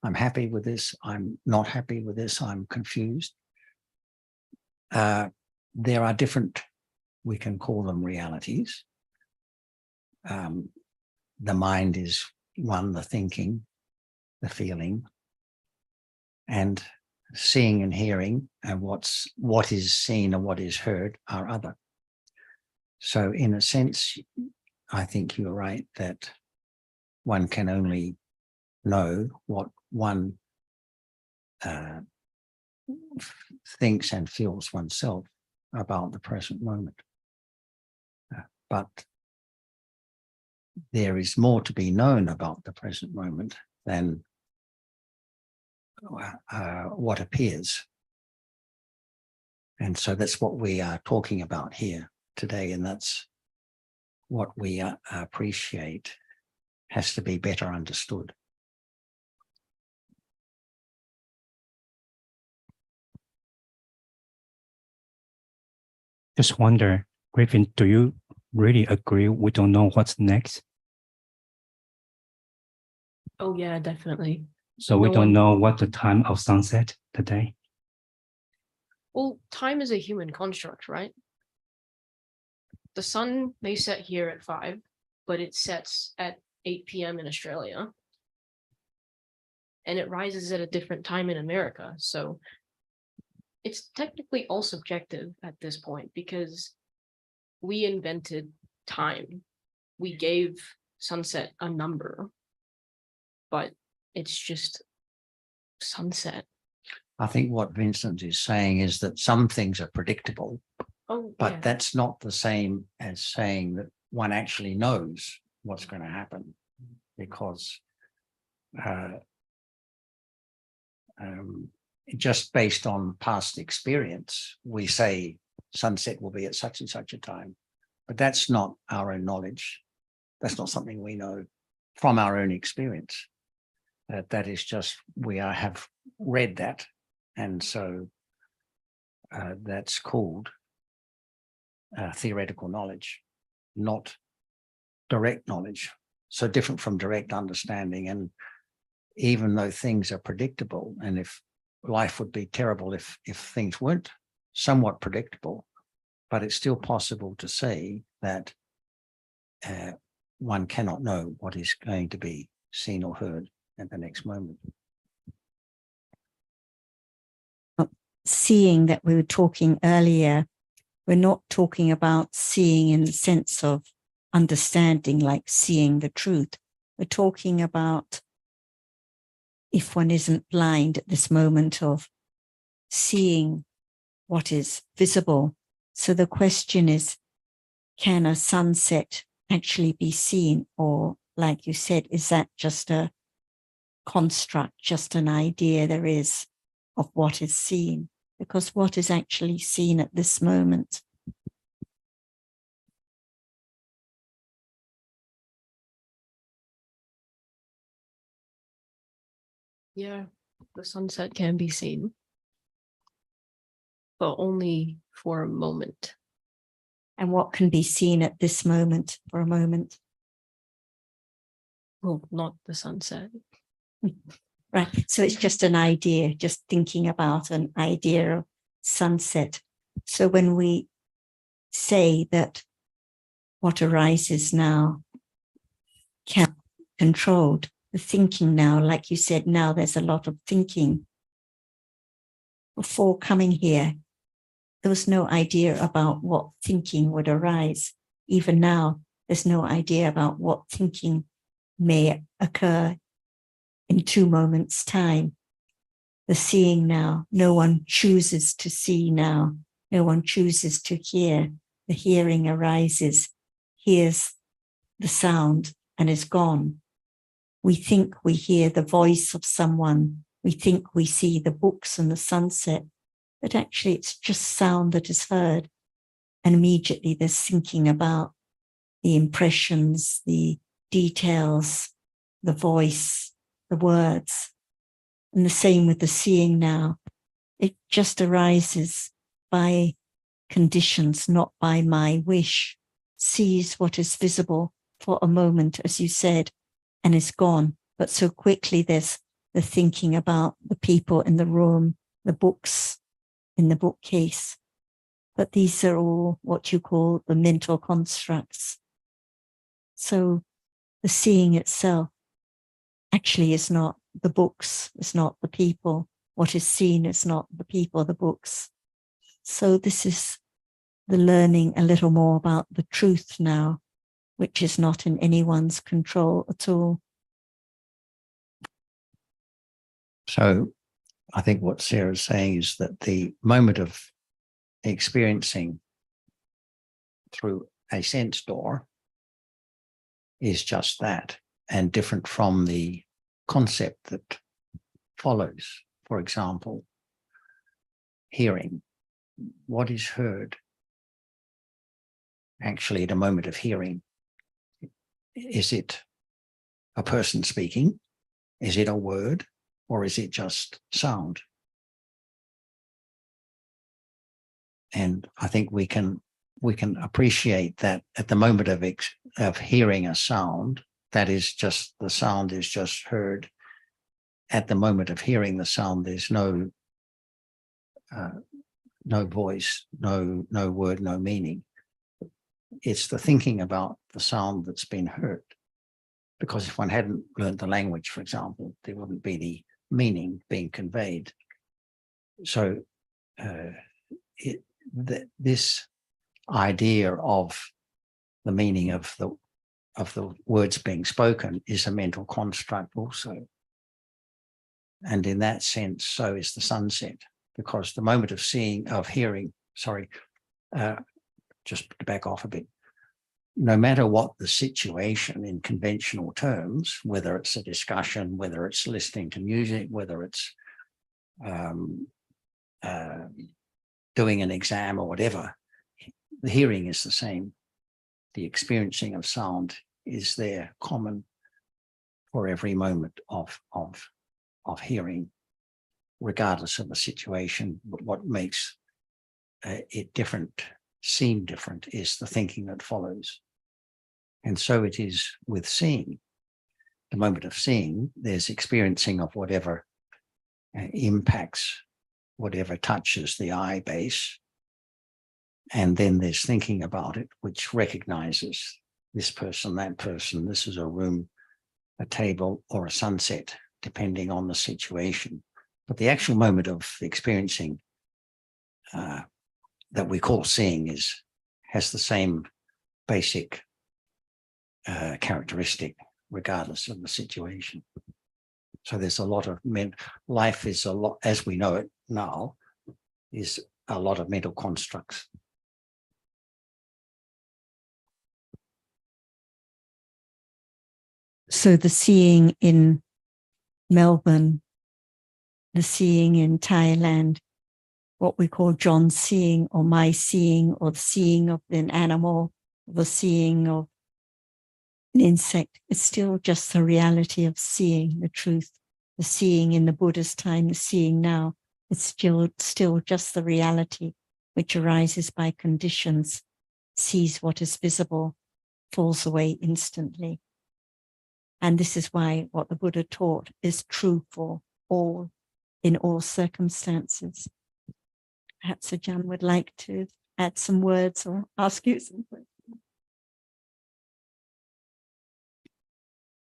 Speaker 4: I'm happy with this. I'm not happy with this. I'm confused. There are different, we can call them realities. The mind is one, the thinking, the feeling, and seeing and hearing, and what is seen and what is heard are other. So in a sense, I think you're right that one can only know what one thinks and feels oneself about the present moment. But there is more to be known about the present moment than what appears. And so that's what we are talking about here today, and that's what we appreciate has to be better understood.
Speaker 7: Just wonder, Griffin, do you really agree we don't know what's next?
Speaker 5: Oh yeah, definitely.
Speaker 7: So we
Speaker 5: No
Speaker 7: don't
Speaker 5: one-
Speaker 7: know what the time of sunset today?
Speaker 5: Well, time is a human construct, right? The sun may set here at 5, but it sets at 8 p.m. in Australia. And it rises at a different time in America. So it's technically all subjective at this point because we invented time. We gave sunset a number, but it's just sunset.
Speaker 4: I think what Vincent is saying is that some things are predictable,
Speaker 5: Oh,
Speaker 4: but
Speaker 5: yeah.
Speaker 4: that's not the same as saying that one actually knows what's going to happen, because just based on past experience, we say sunset will be at such and such a time, but that's not our own knowledge. That's not something we know from our own experience. That is just, we have read that. And so that's called theoretical knowledge, not direct knowledge. So different from direct understanding. And even though things are predictable, and if life would be terrible if things weren't somewhat predictable, but it's still possible to say that one cannot know what is going to be seen or heard at the next moment.
Speaker 1: Seeing that we were talking earlier, we're not talking about seeing in the sense of understanding, like seeing the truth. We're talking about if one isn't blind at this moment of seeing what is visible. So the question is, can a sunset actually be seen? Or like you said, is that just a construct, just an idea there is of what is seen? Because what is actually seen at this moment?
Speaker 5: Yeah, the sunset can be seen, but only for a moment.
Speaker 1: And what can be seen at this moment for a moment?
Speaker 5: Well, not the sunset.
Speaker 1: Right. So it's just an idea, just thinking about an idea of sunset. So when we say that what arises now can be controlled, the thinking now, like you said, now there's a lot of thinking. Before coming here, there was no idea about what thinking would arise. Even now, there's no idea about what thinking may occur in 2 moments' time. The seeing now, no one chooses to see now. No one chooses to hear. The hearing arises, hears the sound and is gone. We think we hear the voice of someone. We think we see the books and the sunset, but actually it's just sound that is heard. And immediately there's thinking about the impressions, the details, the voice, the words. And the same with the seeing now. It just arises by conditions, not by my wish, sees what is visible for a moment, as you said, and is gone. But so quickly there's the thinking about the people in the room, the books in the bookcase. But these are all what you call the mental constructs. So the seeing itself actually is not the books, it's not the people. What is seen is not the people, the books. So this is the learning a little more about the truth now, which is not in anyone's control at all.
Speaker 4: So I think what Sarah's saying is that the moment of experiencing through a sense door is just that, and different from the concept that follows. For example, hearing. What is heard actually at a moment of hearing? Is it a person speaking? Is it a word? Or is it just sound? And I think we can appreciate that at the moment of hearing a sound, that is just, the sound is just heard. At the moment of hearing the sound, there's no voice, no word, no meaning. It's the thinking about the sound that's been heard. Because if one hadn't learned the language, for example, there wouldn't be the meaning being conveyed. So this idea of the meaning of the words being spoken is a mental construct also. And in that sense, so is the sunset, because the moment of hearing, just to back off a bit, no matter what the situation in conventional terms, whether it's a discussion, whether it's listening to music, whether it's doing an exam or whatever, the hearing is the same. The experiencing of sound is there, common for every moment of hearing, regardless of the situation. But what makes it different, seem different, is the thinking that follows. And so it is with seeing. The moment of seeing, there's experiencing of whatever impacts, whatever touches the eye base. And then there's thinking about it, which recognizes this person, that person, this is a room, a table, or a sunset, depending on the situation. But the actual moment of experiencing that we call seeing has the same basic characteristic, regardless of the situation. So there's a lot of life is a lot, as we know it now, is a lot of mental constructs.
Speaker 1: So the seeing in Melbourne, the seeing in Thailand, what we call John's seeing or my seeing, or the seeing of an animal, the seeing of an insect, it's still just the reality of seeing the truth. The seeing in the Buddha's time, the seeing now, it's still just the reality which arises by conditions, sees what is visible, falls away instantly. And this is why what the Buddha taught is true for all, in all circumstances. Perhaps Ajahn would like to add some words or ask you some questions.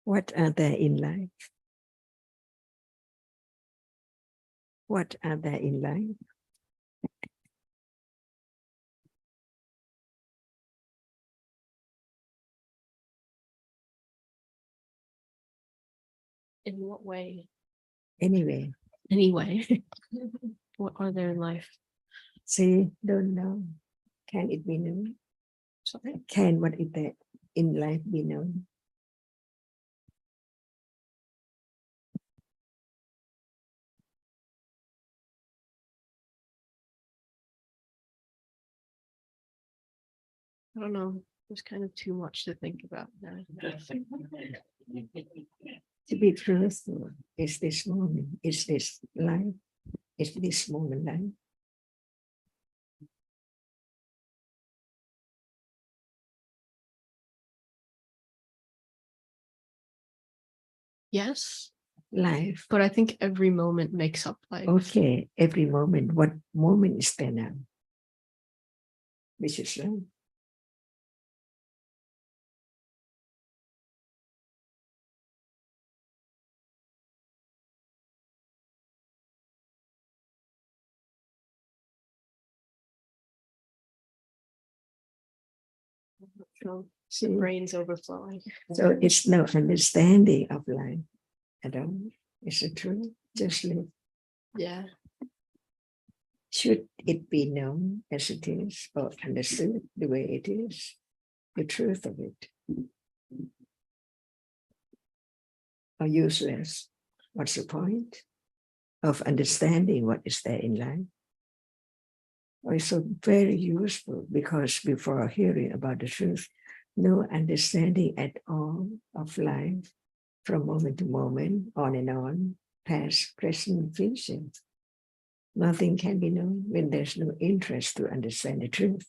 Speaker 3: What are there in life? What are there in life?
Speaker 5: In what way?
Speaker 3: Anyway,
Speaker 5: Anyway, what are there in life?
Speaker 3: see, don't know. Can it be known?
Speaker 5: Sorry.
Speaker 3: Can what is there in life be known?
Speaker 5: I don't know. There's kind of too much to think about now.
Speaker 3: To be truthful, is this moment, is this life, is this moment life?
Speaker 5: Yes,
Speaker 3: Life.
Speaker 5: but I think every moment makes up life.
Speaker 3: Okay, every moment. What moment is there now? Which is life.
Speaker 5: So
Speaker 3: See?
Speaker 5: brain's overflowing.
Speaker 3: So it's no understanding of life at all. Is it true? Just live.
Speaker 5: Yeah.
Speaker 3: Should it be known as it is or understood the way it is? The truth of it. Or useless? What's the point of understanding what is there in life? Or it's so very useful because before hearing about the truth, no understanding at all of life from moment to moment, on and on, past, present, future. Nothing can be known when there's no interest to understand the truth.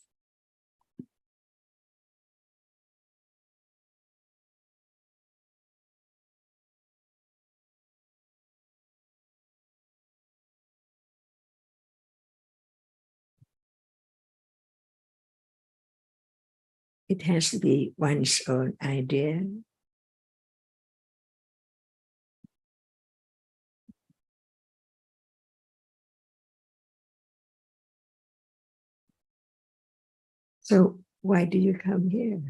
Speaker 3: It has to be one's own idea. So why do you come here?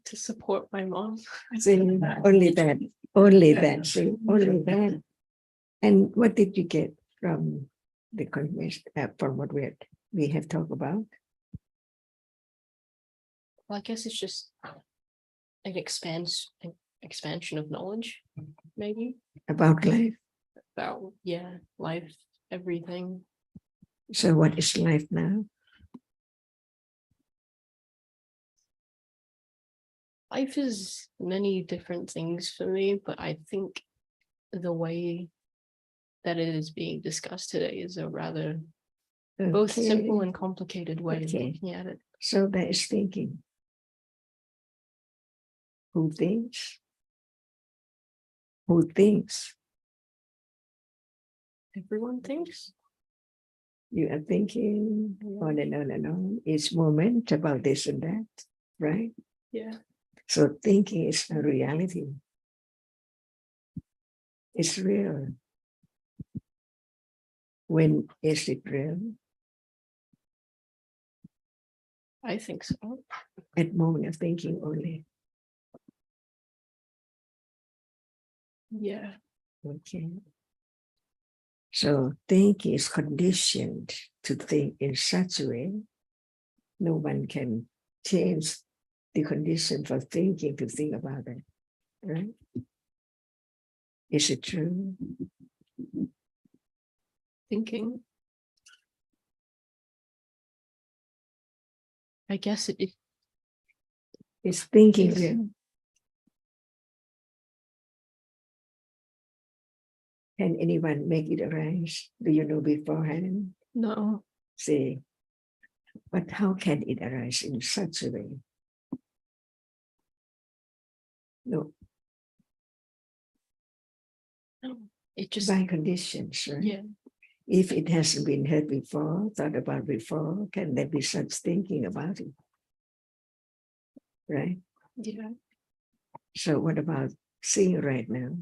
Speaker 5: To support my mom.
Speaker 3: See, only that, only that, see, only that. And what did you get from the confirmation, from what we have talked about?
Speaker 5: Well, I guess it's just an expansion of knowledge, maybe
Speaker 3: About life.
Speaker 5: about life, everything.
Speaker 3: So what is life now?
Speaker 5: Life is many different things for me, but I think the way that it is being discussed today is a rather both
Speaker 3: Okay.
Speaker 5: simple and complicated way of
Speaker 3: Okay.
Speaker 5: looking at it.
Speaker 3: So that is thinking. Who thinks? Who thinks?
Speaker 5: Everyone thinks.
Speaker 3: You are thinking on and on and on each moment about this and that, right?
Speaker 5: Yeah.
Speaker 3: So thinking is a reality. It's real. When is it real?
Speaker 5: I think so.
Speaker 3: At moment of thinking only.
Speaker 5: Yeah.
Speaker 3: Okay. So thinking is conditioned to think in such a way. No one can change the condition for thinking to think about it, right? Is it true?
Speaker 5: Thinking. I guess it
Speaker 3: Is thinking
Speaker 5: Yes.
Speaker 3: real? Can anyone make it arise? Do you know beforehand?
Speaker 5: no.
Speaker 3: Say, but how can it arise in such a way? No,
Speaker 5: No. It just
Speaker 3: by conditions, right?
Speaker 5: yeah.
Speaker 3: If it hasn't been heard before, thought about before, can there be such thinking about it? Right?
Speaker 5: Yeah.
Speaker 3: So what about seeing right now?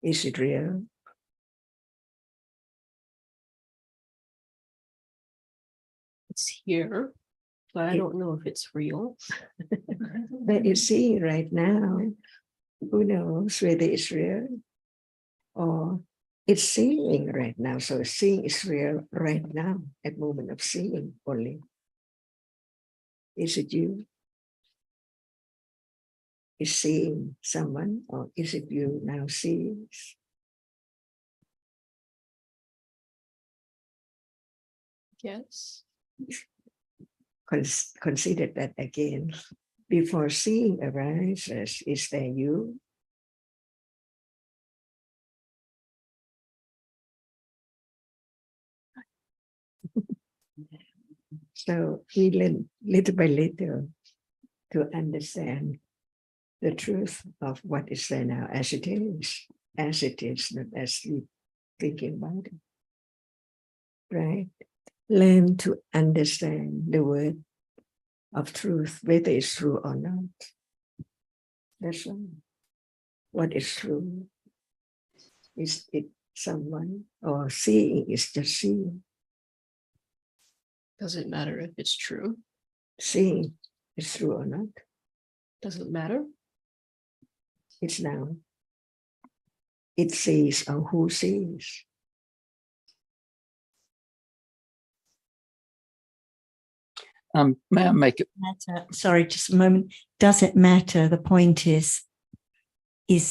Speaker 3: Is it real?
Speaker 5: It's here, but I don't know if it's real.
Speaker 3: But it's seeing right now. Who knows whether it's real or it's seeing right now. So seeing is real right now, at moment of seeing only. Is it you? Is seeing someone, or is it you now seeing?
Speaker 5: Yes.
Speaker 3: Consider that again. Before seeing arises, is there you? So we learn little by little to understand the truth of what is there now as it is, not as we thinking about it. Right? Learn to understand the word of truth, whether it's true or not. That's all. What is true? Is it someone, or seeing is just seeing?
Speaker 5: Does it matter if it's true?
Speaker 3: Seeing is true or not?
Speaker 5: Does it matter?
Speaker 3: It's now. It sees or who sees.
Speaker 4: May I make it?
Speaker 1: Matter. Sorry, just a moment. Does it matter? The point is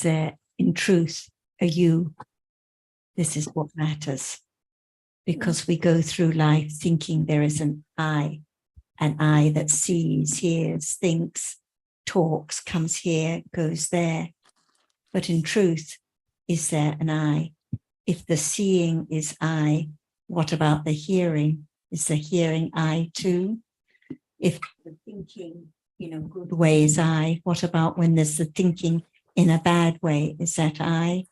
Speaker 1: there in truth a you? This is what matters. Because we go through life thinking there is an I that sees, hears, thinks, talks, comes here, goes there. But in truth, is there an I? If the seeing is I, what about the hearing? Is the hearing I too? If the thinking in a good way is I, what about when there's the thinking in a bad way? Is that I?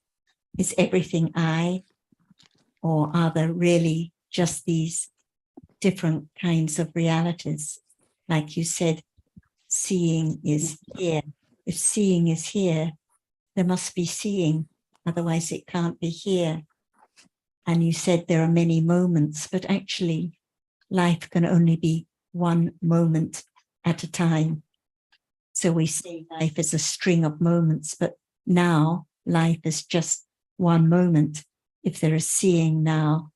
Speaker 1: Is everything I? Or are there really just these different kinds of realities? Like you said, seeing is here. If seeing is here, there must be seeing, otherwise it can't be here. And you said there are many moments, but actually life can only be one moment at a time. So we say life is a string of moments, but now life is just one moment. If there is seeing now,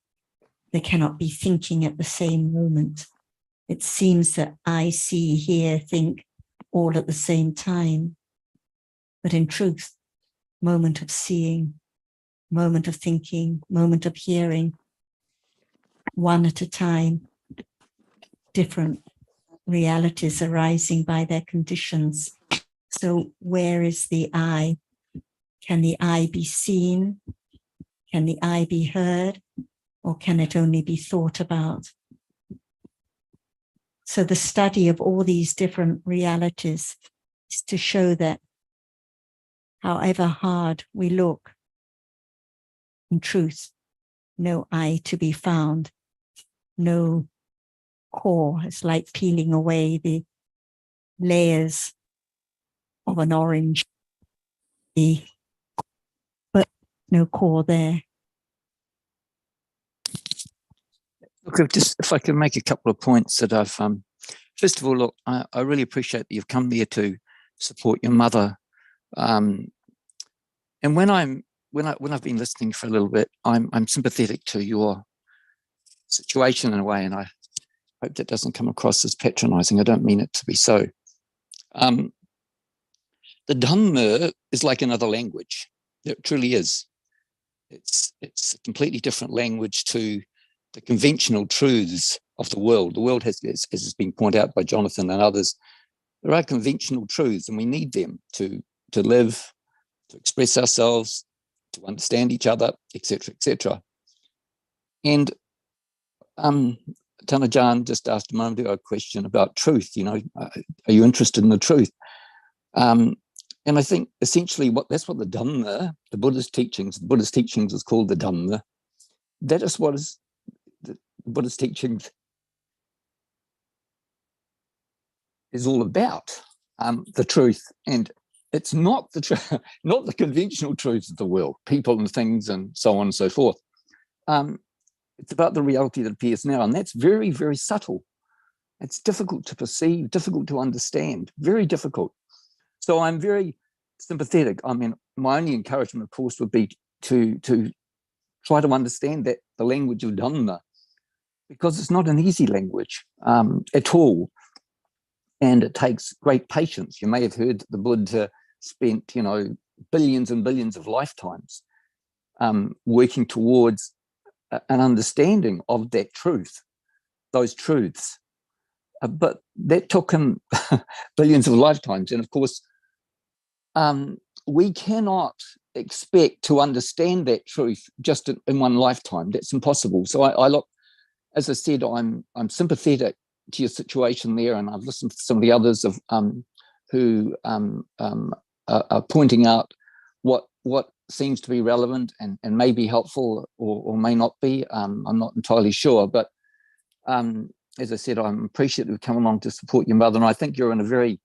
Speaker 1: there cannot be thinking at the same moment. It seems that I see, hear, think all at the same time. But in truth, moment of seeing, moment of thinking, moment of hearing, one at a time, different realities arising by their conditions. So where is the I? Can the I be seen? Can the I be heard? Or can it only be thought about? So the study of all these different realities is to show that however hard we look, in truth, no I to be found, no core. It's like peeling away the layers of an orange, but no core there.
Speaker 8: Look, if I can make a couple of points that I've, first of all, look, I really appreciate that you've come here to support your mother. And when I've been listening for a little bit, I'm sympathetic to your situation in a way, and I hope that doesn't come across as patronizing. I don't mean it to be so. The Dhamma is like another language. It truly is. It's a completely different language to the conventional truths of the world. The world has, as has been pointed out by Jonathan and others, there are conventional truths, and we need them to live, to express ourselves, to understand each other, etc., etc. And Tanajan just asked a moment ago a question about truth. You know, are you interested in the truth? And I think essentially that's what the Dhamma, the Buddhist teachings is called the Dhamma. That is what is the Buddhist teachings is all about, the truth. And it's not not the conventional truths of the world, people and things and so on and so forth. It's about the reality that appears now, and that's very, very subtle. It's difficult to perceive, difficult to understand, very difficult. So I'm very sympathetic. I mean, my only encouragement, of course, would be to try to understand that the language of Dhamma, because it's not an easy language at all. And it takes great patience. You may have heard that the Buddha spent, billions and billions of lifetimes working towards an understanding of that truth, those truths. But that took him billions of lifetimes. And of course, we cannot expect to understand that truth just in one lifetime. That's impossible. So I look, as I said, I'm sympathetic to your situation there, and I've listened to some of the others who pointing out what seems to be relevant and may be helpful or may not be. I'm not entirely sure, but as I said, I'm appreciative of come along to support your mother, and I think you're in a very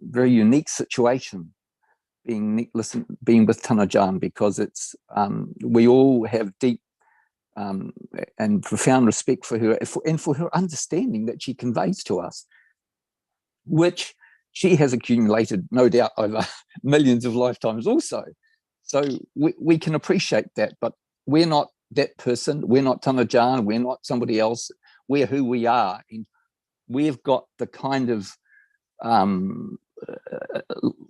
Speaker 8: very unique situation being with Tana Jan, because it's we all have deep and profound respect for her and for her understanding that she conveys to us, which she has accumulated, no doubt, over millions of lifetimes also. So we can appreciate that, but we're not that person. We're not Tana Jan. We're not somebody else. We're who we are. And we've got the kind of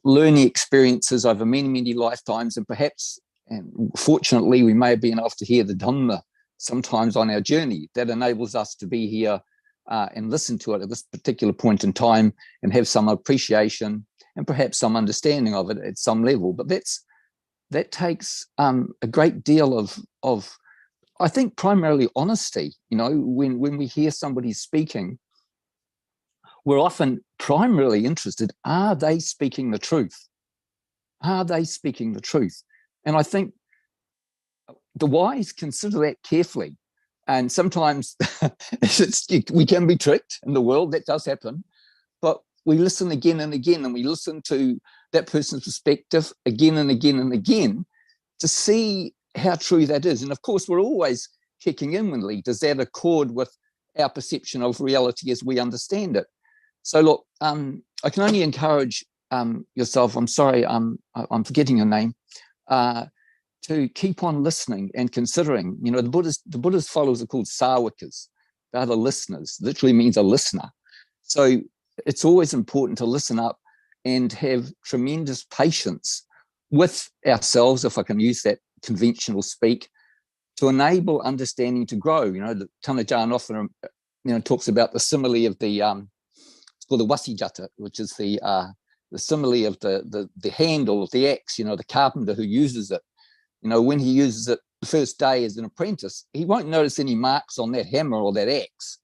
Speaker 8: learning experiences over many, many lifetimes, and perhaps, and fortunately, we may have been able to hear the Dhamma sometimes on our journey that enables us to be here and listen to it at this particular point in time and have some appreciation and perhaps some understanding of it at some level. But that takes a great deal of I think primarily honesty. You know, when we hear somebody speaking, we're often primarily interested, are they speaking the truth? Are they speaking the truth? And I think the wise consider that carefully. And sometimes we can be tricked in the world, that does happen, but we listen again and again, and we listen to that person's perspective again and again and again to see how true that is. And of course, we're always checking inwardly, does that accord with our perception of reality as we understand it? So look, I can only encourage yourself, I'm sorry, I'm forgetting your name, to keep on listening and considering. You know, the Buddhist followers are called sawakas. They're the listeners, literally means a listener. So it's always important to listen up and have tremendous patience with ourselves, if I can use that conventional speak, to enable understanding to grow. You know, the Tana Jan often, talks about the simile of the, it's called the wasijata, which is the simile of the handle of the axe, the carpenter who uses it. When he uses it the first day as an apprentice, he won't notice any marks on that hammer or that axe.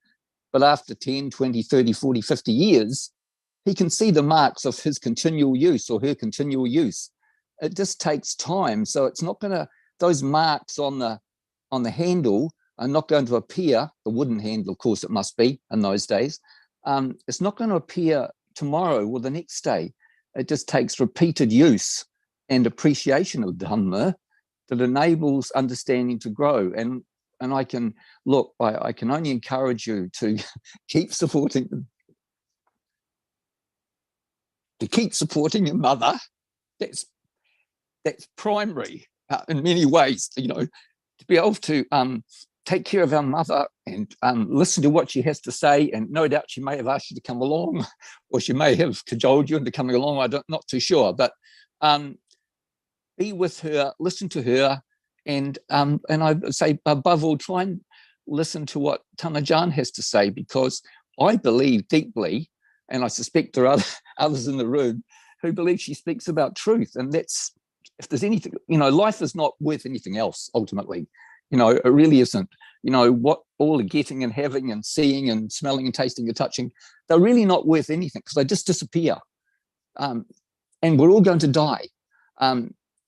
Speaker 8: But after 10, 20, 30, 40, 50 years, he can see the marks of his continual use or her continual use. It just takes time. So it's not going to, those marks on the handle are not going to appear, the wooden handle, of course it must be in those days. It's not going to appear tomorrow or the next day. It just takes repeated use and appreciation of Dhamma that enables understanding to grow. And I can only encourage you to keep supporting your mother. That's primary in many ways, to be able to take care of our mother and listen to what she has to say. And no doubt she may have asked you to come along, or she may have cajoled you into coming along. Not too sure, but be with her, listen to her, and I say above all, try and listen to what Tana Jan has to say, because I believe deeply, and I suspect there are others in the room who believe she speaks about truth. And that's, if there's anything, life is not worth anything else ultimately. It really isn't. What all the getting and having and seeing and smelling and tasting and touching, they're really not worth anything because they just disappear. And we're all going to die.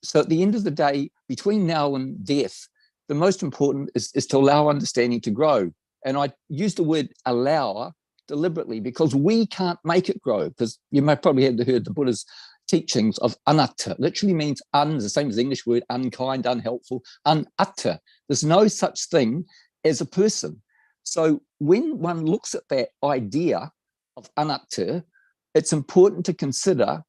Speaker 8: So at the end of the day, between now and death, the most important is to allow understanding to grow. And I use the word allow deliberately because we can't make it grow, because you may probably have heard the Buddha's teachings of anatta. Literally means the same as the English word unkind, unhelpful, unatta. There's no such thing as a person. So when one looks at that idea of anatta, it's important to consider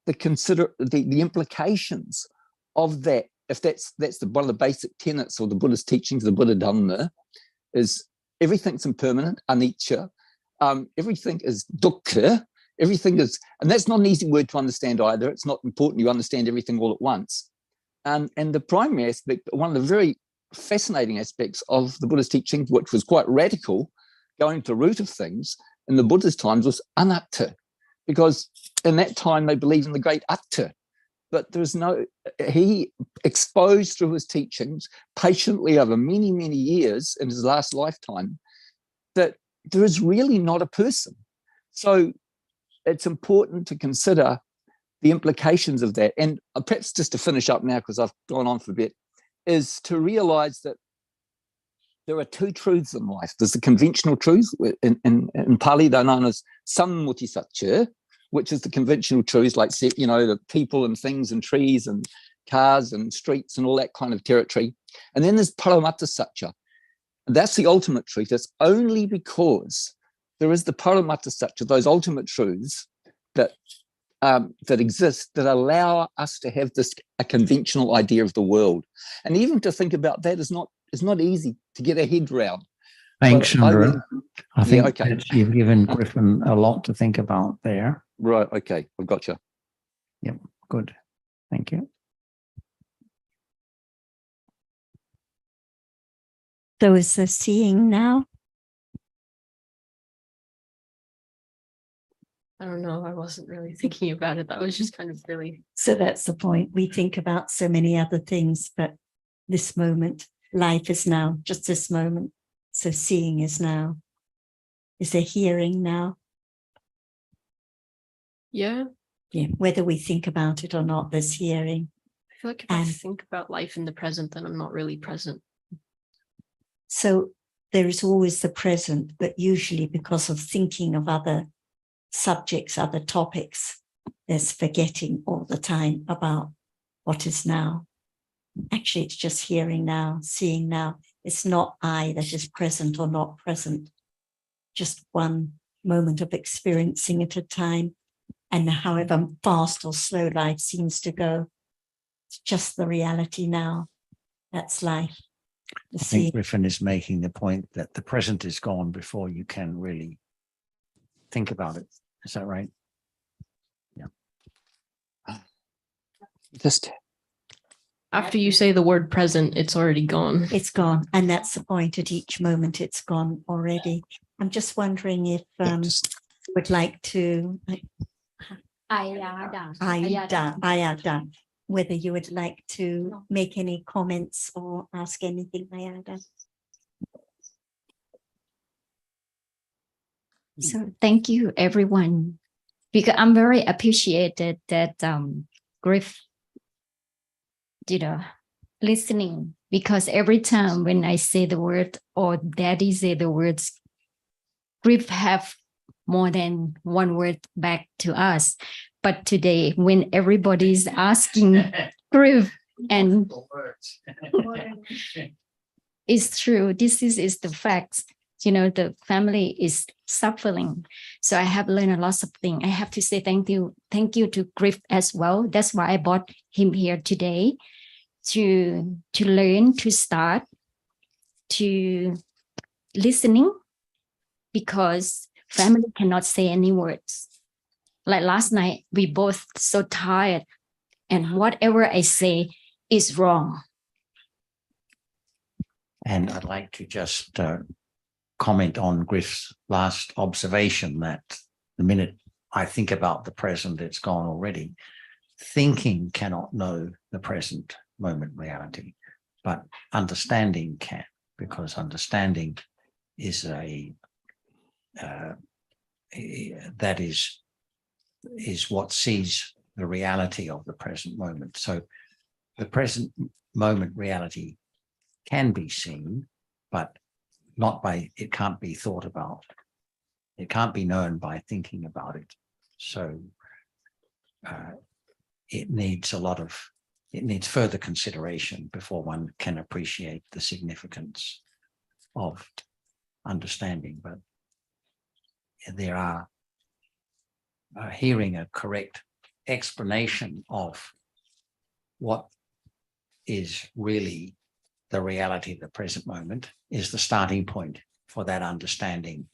Speaker 8: the implications of that. If that's one of the basic tenets of the Buddhist teachings, the Buddha Dhamma, is everything's impermanent, anicca. Everything is dukkha. Everything is, and that's not an easy word to understand either. It's not important you understand everything all at once. And the primary aspect, one of the very fascinating aspects of the Buddhist teaching, which was quite radical, going to the root of things in the Buddha's times, was anatta, because in that time they believed in the great atta. But he exposed through his teachings patiently over many, many years in his last lifetime that there is really not a person. So it's important to consider the implications of that, and perhaps just to finish up now, because I've gone on for a bit, is to realize that there are two truths in life. There's the conventional truth, in Pali they're known as sammutisatcha, which is the conventional truths, like, you know, the people and things and trees and cars and streets and all that kind of territory. And then there's paramatta-satcha. That's the ultimate truth. It's only because there is the paramatta-satcha, those ultimate truths that that exist, that allow us to have a conventional idea of the world. And even to think about that is not easy to get a head round.
Speaker 4: Thanks,
Speaker 8: So
Speaker 4: Chandra. I think
Speaker 8: okay.
Speaker 4: that you've given Griffin a lot to think about there.
Speaker 8: Right, okay, I've got you.
Speaker 4: Yep, good. Thank you.
Speaker 1: So is the seeing now?
Speaker 5: I don't know. I wasn't really thinking about it. That was just kind of really.
Speaker 1: So that's the point. We think about so many other things, but this moment, life is now, just this moment. So seeing is now. Is there hearing now?
Speaker 5: Yeah.
Speaker 1: Yeah, whether we think about it or not, there's hearing.
Speaker 5: I feel like if I think about life in the present, then I'm not really present.
Speaker 1: So there is always the present, but usually because of thinking of other subjects, other topics, there's forgetting all the time about what is now. Actually, it's just hearing now, seeing now. It's not I that is present or not present, just one moment of experiencing at a time. And however fast or slow life seems to go, it's just the reality now. That's life.
Speaker 4: I think Griffin is making the point that the present is gone before you can really think about it. Is that right? Yeah.
Speaker 8: Just
Speaker 5: after you say the word present, it's already gone.
Speaker 1: It's gone. And that's the point. At each moment, it's gone already. I'm just wondering if would like to Ayada, whether you would like to make any comments or ask anything, Ayada.
Speaker 9: So thank you, everyone, because I'm very appreciated that Griff, listening, because every time when I say the word or Daddy say the words, Griff have more than one word back to us. But today, when everybody's asking Griff, and it's true, this is the facts. The family is suffering. So I have learned a lot of things. I have to say thank you to Griff as well. That's why I brought him here today to learn, to start, to listening, because family cannot say any words. Like last night, we both so tired, and whatever I say is wrong.
Speaker 4: And I'd like to just comment on Griff's last observation that the minute I think about the present, it's gone already. Thinking cannot know the present moment reality, but understanding can, because understanding is that is what sees the reality of the present moment. So the present moment reality can be seen, but it can't be thought about. It can't be known by thinking about it. So it needs further consideration before one can appreciate the significance of understanding. But there are hearing a correct explanation of what is really the reality of the present moment is the starting point for that understanding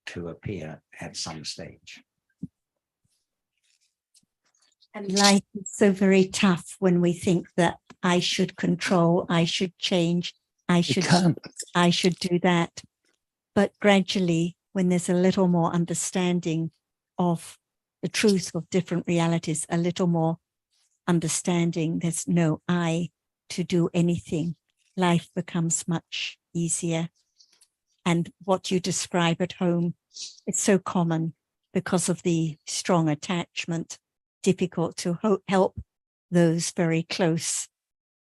Speaker 4: to appear at some stage.
Speaker 1: And life is so very tough when we think that I should control, I should change, I should do that. But gradually, when there's a little more understanding of the truth of different realities, a little more understanding, there's no I to do anything. Life becomes much easier. And what you describe at home, it's so common because of the strong attachment difficult to help those very close.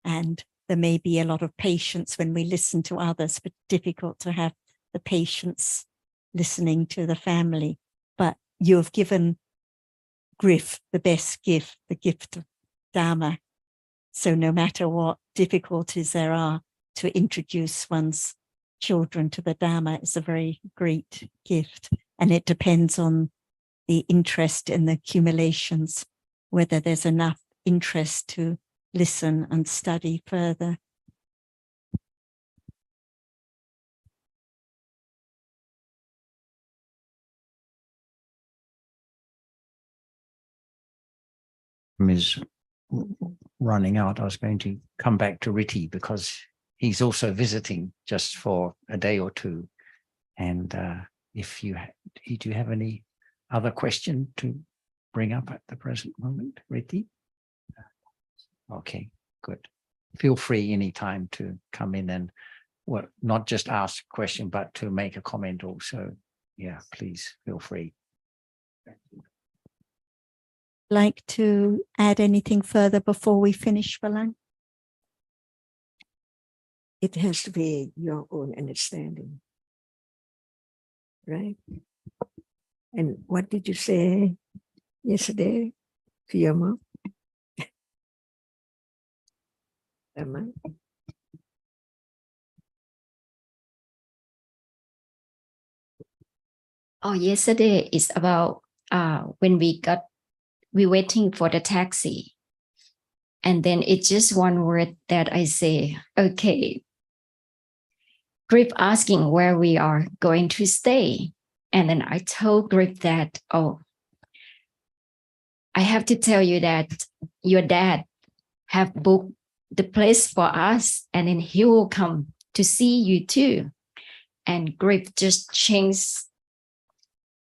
Speaker 1: And there may be a lot of patience when we listen to others, but difficult to have the patience listening to the family. But you have given Griff the best gift, the gift of Dharma. So no matter what difficulties there are, to introduce one's children to the Dharma is a very great gift. And it depends on the interest in the accumulations, whether there's enough interest to listen and study further.
Speaker 4: Is running out. I was going to come back to Riti because he's also visiting just for a day or two. And if you do you have any other question to bring up at the present moment, Riti? Okay, good. Feel free anytime to come in and not just ask a question, but to make a comment also. Yeah, please feel free.
Speaker 1: Like to add anything further before we finish, Valang?
Speaker 3: It has to be your own understanding, right? And what did you say yesterday to your mom? Dhamma?
Speaker 9: Oh, yesterday is about when we waiting for the taxi. And then it's just one word that I say, okay. Griff asking where we are going to stay. And then I told Griff that, oh, I have to tell you that your dad have booked the place for us, and then he will come to see you too. And Griff just changed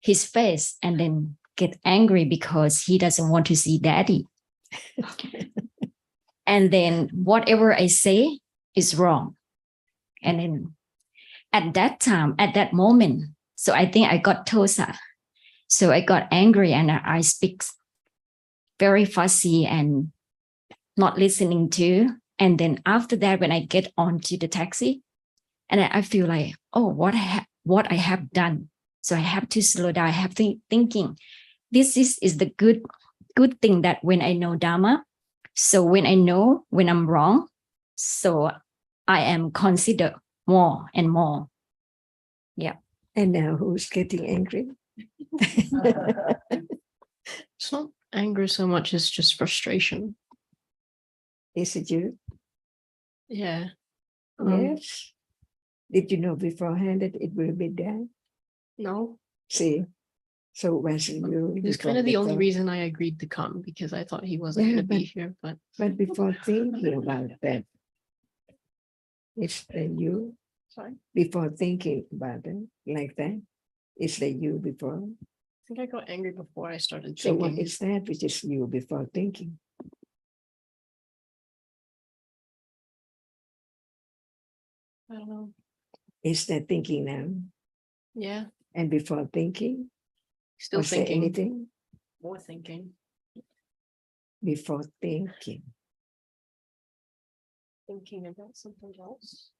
Speaker 9: his face and then get angry because he doesn't want to see daddy. And then whatever I say is wrong. And then at that time, at that moment, so I think I got tosa. So I got angry and I speak very fussy and not listening to. And then after that, when I get onto the taxi, and I feel like, oh, what I have done. So I have to slow down. I have to thinking, this is the good thing that when I know Dhamma, so when I know when I'm wrong, so I am considered more and more. Yeah.
Speaker 3: And now who's getting angry?
Speaker 5: It's not anger so much as just frustration.
Speaker 3: Is it you?
Speaker 5: Yeah.
Speaker 3: Yes. Did you know beforehand that it will be there?
Speaker 5: No.
Speaker 3: See, so was you.
Speaker 5: It was kind of the only reason I agreed to come, because I thought he wasn't
Speaker 3: Yeah,
Speaker 5: going to be here. But
Speaker 3: before thinking about that, it's the you.
Speaker 5: sorry, I
Speaker 3: Before thinking about it like that, it's the you before.
Speaker 5: think I got angry before I started
Speaker 3: So what
Speaker 5: thinking.
Speaker 3: is that which is you before thinking?
Speaker 5: I don't know.
Speaker 3: Is that thinking now?
Speaker 5: Yeah.
Speaker 3: And before thinking?
Speaker 5: Still
Speaker 3: Was there
Speaker 5: thinking.
Speaker 3: anything?
Speaker 5: More thinking.
Speaker 3: Before thinking.
Speaker 5: Thinking about something else.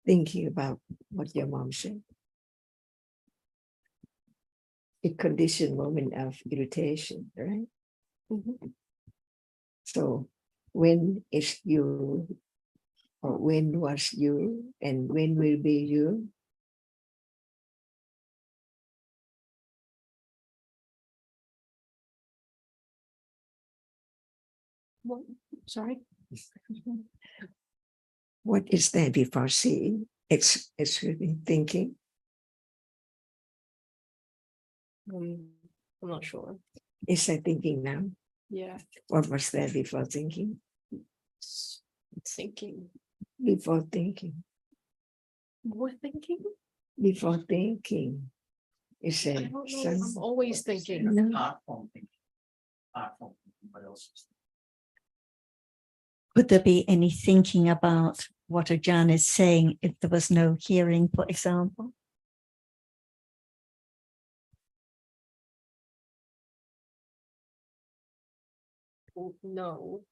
Speaker 3: Thinking about what your mom said. A conditioned moment of irritation, right?
Speaker 5: Mm-hmm.
Speaker 3: So when is you, or when was you, and when will be you?
Speaker 5: What? Sorry.
Speaker 3: What is there before seeing? Excuse me, thinking.
Speaker 5: I'm not sure.
Speaker 3: Is there thinking now?
Speaker 5: Yeah.
Speaker 3: What was there before thinking?
Speaker 5: Thinking.
Speaker 3: Before thinking.
Speaker 5: More thinking?
Speaker 3: Before thinking. Is
Speaker 5: I
Speaker 3: there
Speaker 5: don't know. I'm always thinking.
Speaker 3: No.
Speaker 1: Could there be any thinking about what Ajahn is saying if there was no hearing, for example?
Speaker 5: people know.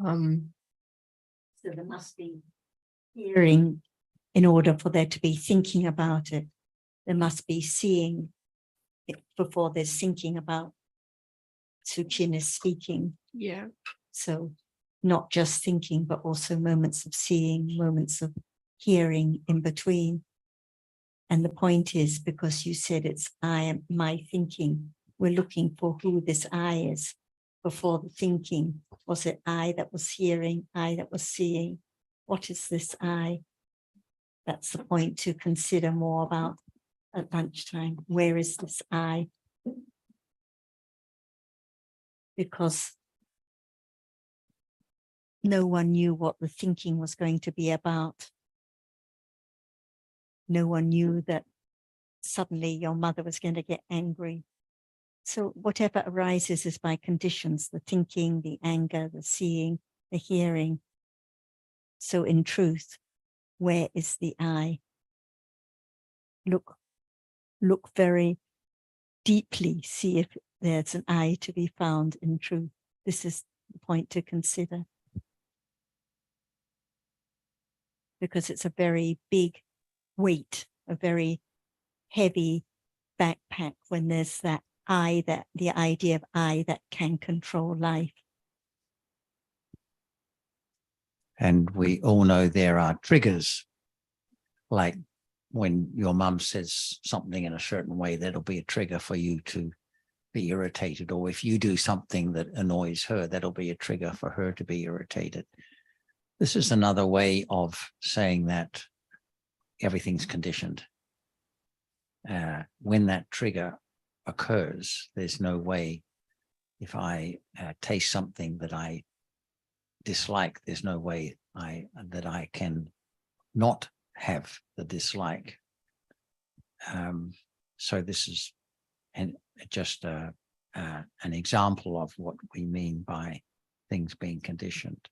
Speaker 1: So there must be hearing in order for there to be thinking about it. There must be seeing it before there's thinking about Suchin is speaking.
Speaker 5: Yeah.
Speaker 1: So not just thinking, but also moments of seeing, moments of hearing in between. And the point is, because you said it's my thinking, we're looking for who this I is before the thinking. Was it I that was hearing, I that was seeing? What is this I? That's the point to consider more about at lunchtime. Where is this I? Because no one knew what the thinking was going to be about. No one knew that suddenly your mother was going to get angry. So whatever arises is by conditions, the thinking, the anger, the seeing, the hearing. So in truth, where is the I? Look very deeply, see if there's an I to be found in truth. This is the point to consider. Because it's a very big weight, a very heavy backpack when there's that I, that the idea of I that can control life.
Speaker 4: And we all know there are triggers, like when your mum says something in a certain way, that'll be a trigger for you to be irritated. Or if you do something that annoys her, that'll be a trigger for her to be irritated. This is another way of saying that everything's conditioned. When that trigger occurs, there's no way, if I taste something that I dislike, there's no way that I can not have the dislike. So this is just an example of what we mean by things being conditioned.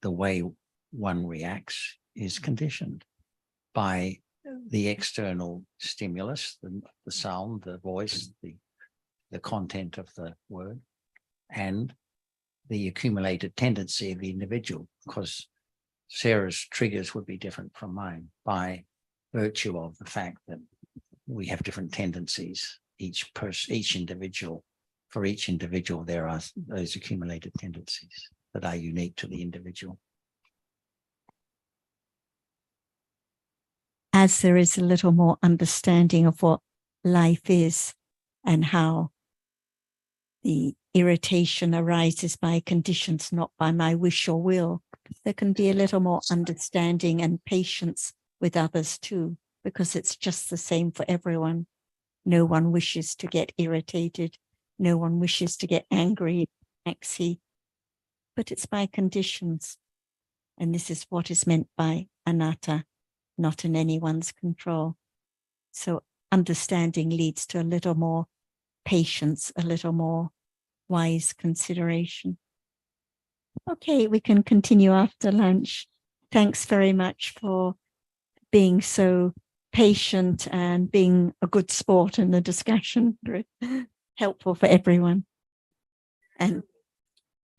Speaker 4: The way one reacts is conditioned by the external stimulus, the sound, the voice, the content of the word, and the accumulated tendency of the individual, because Sarah's triggers would be different from mine by virtue of the fact that we have different tendencies. Each individual, for each individual, there are those accumulated tendencies that are unique to the individual.
Speaker 1: As there is a little more understanding of what life is and how the irritation arises by conditions, not by my wish or will, there can be a little more understanding and patience with others too, because it's just the same for everyone. No one wishes to get irritated. No one wishes to get angry, axy, but it's by conditions. And this is what is meant by anatta, not in anyone's control. So understanding leads to a little more patience, a little more wise consideration. Okay, we can continue after lunch. Thanks very much for being so patient and being a good sport in the discussion. Helpful for everyone. And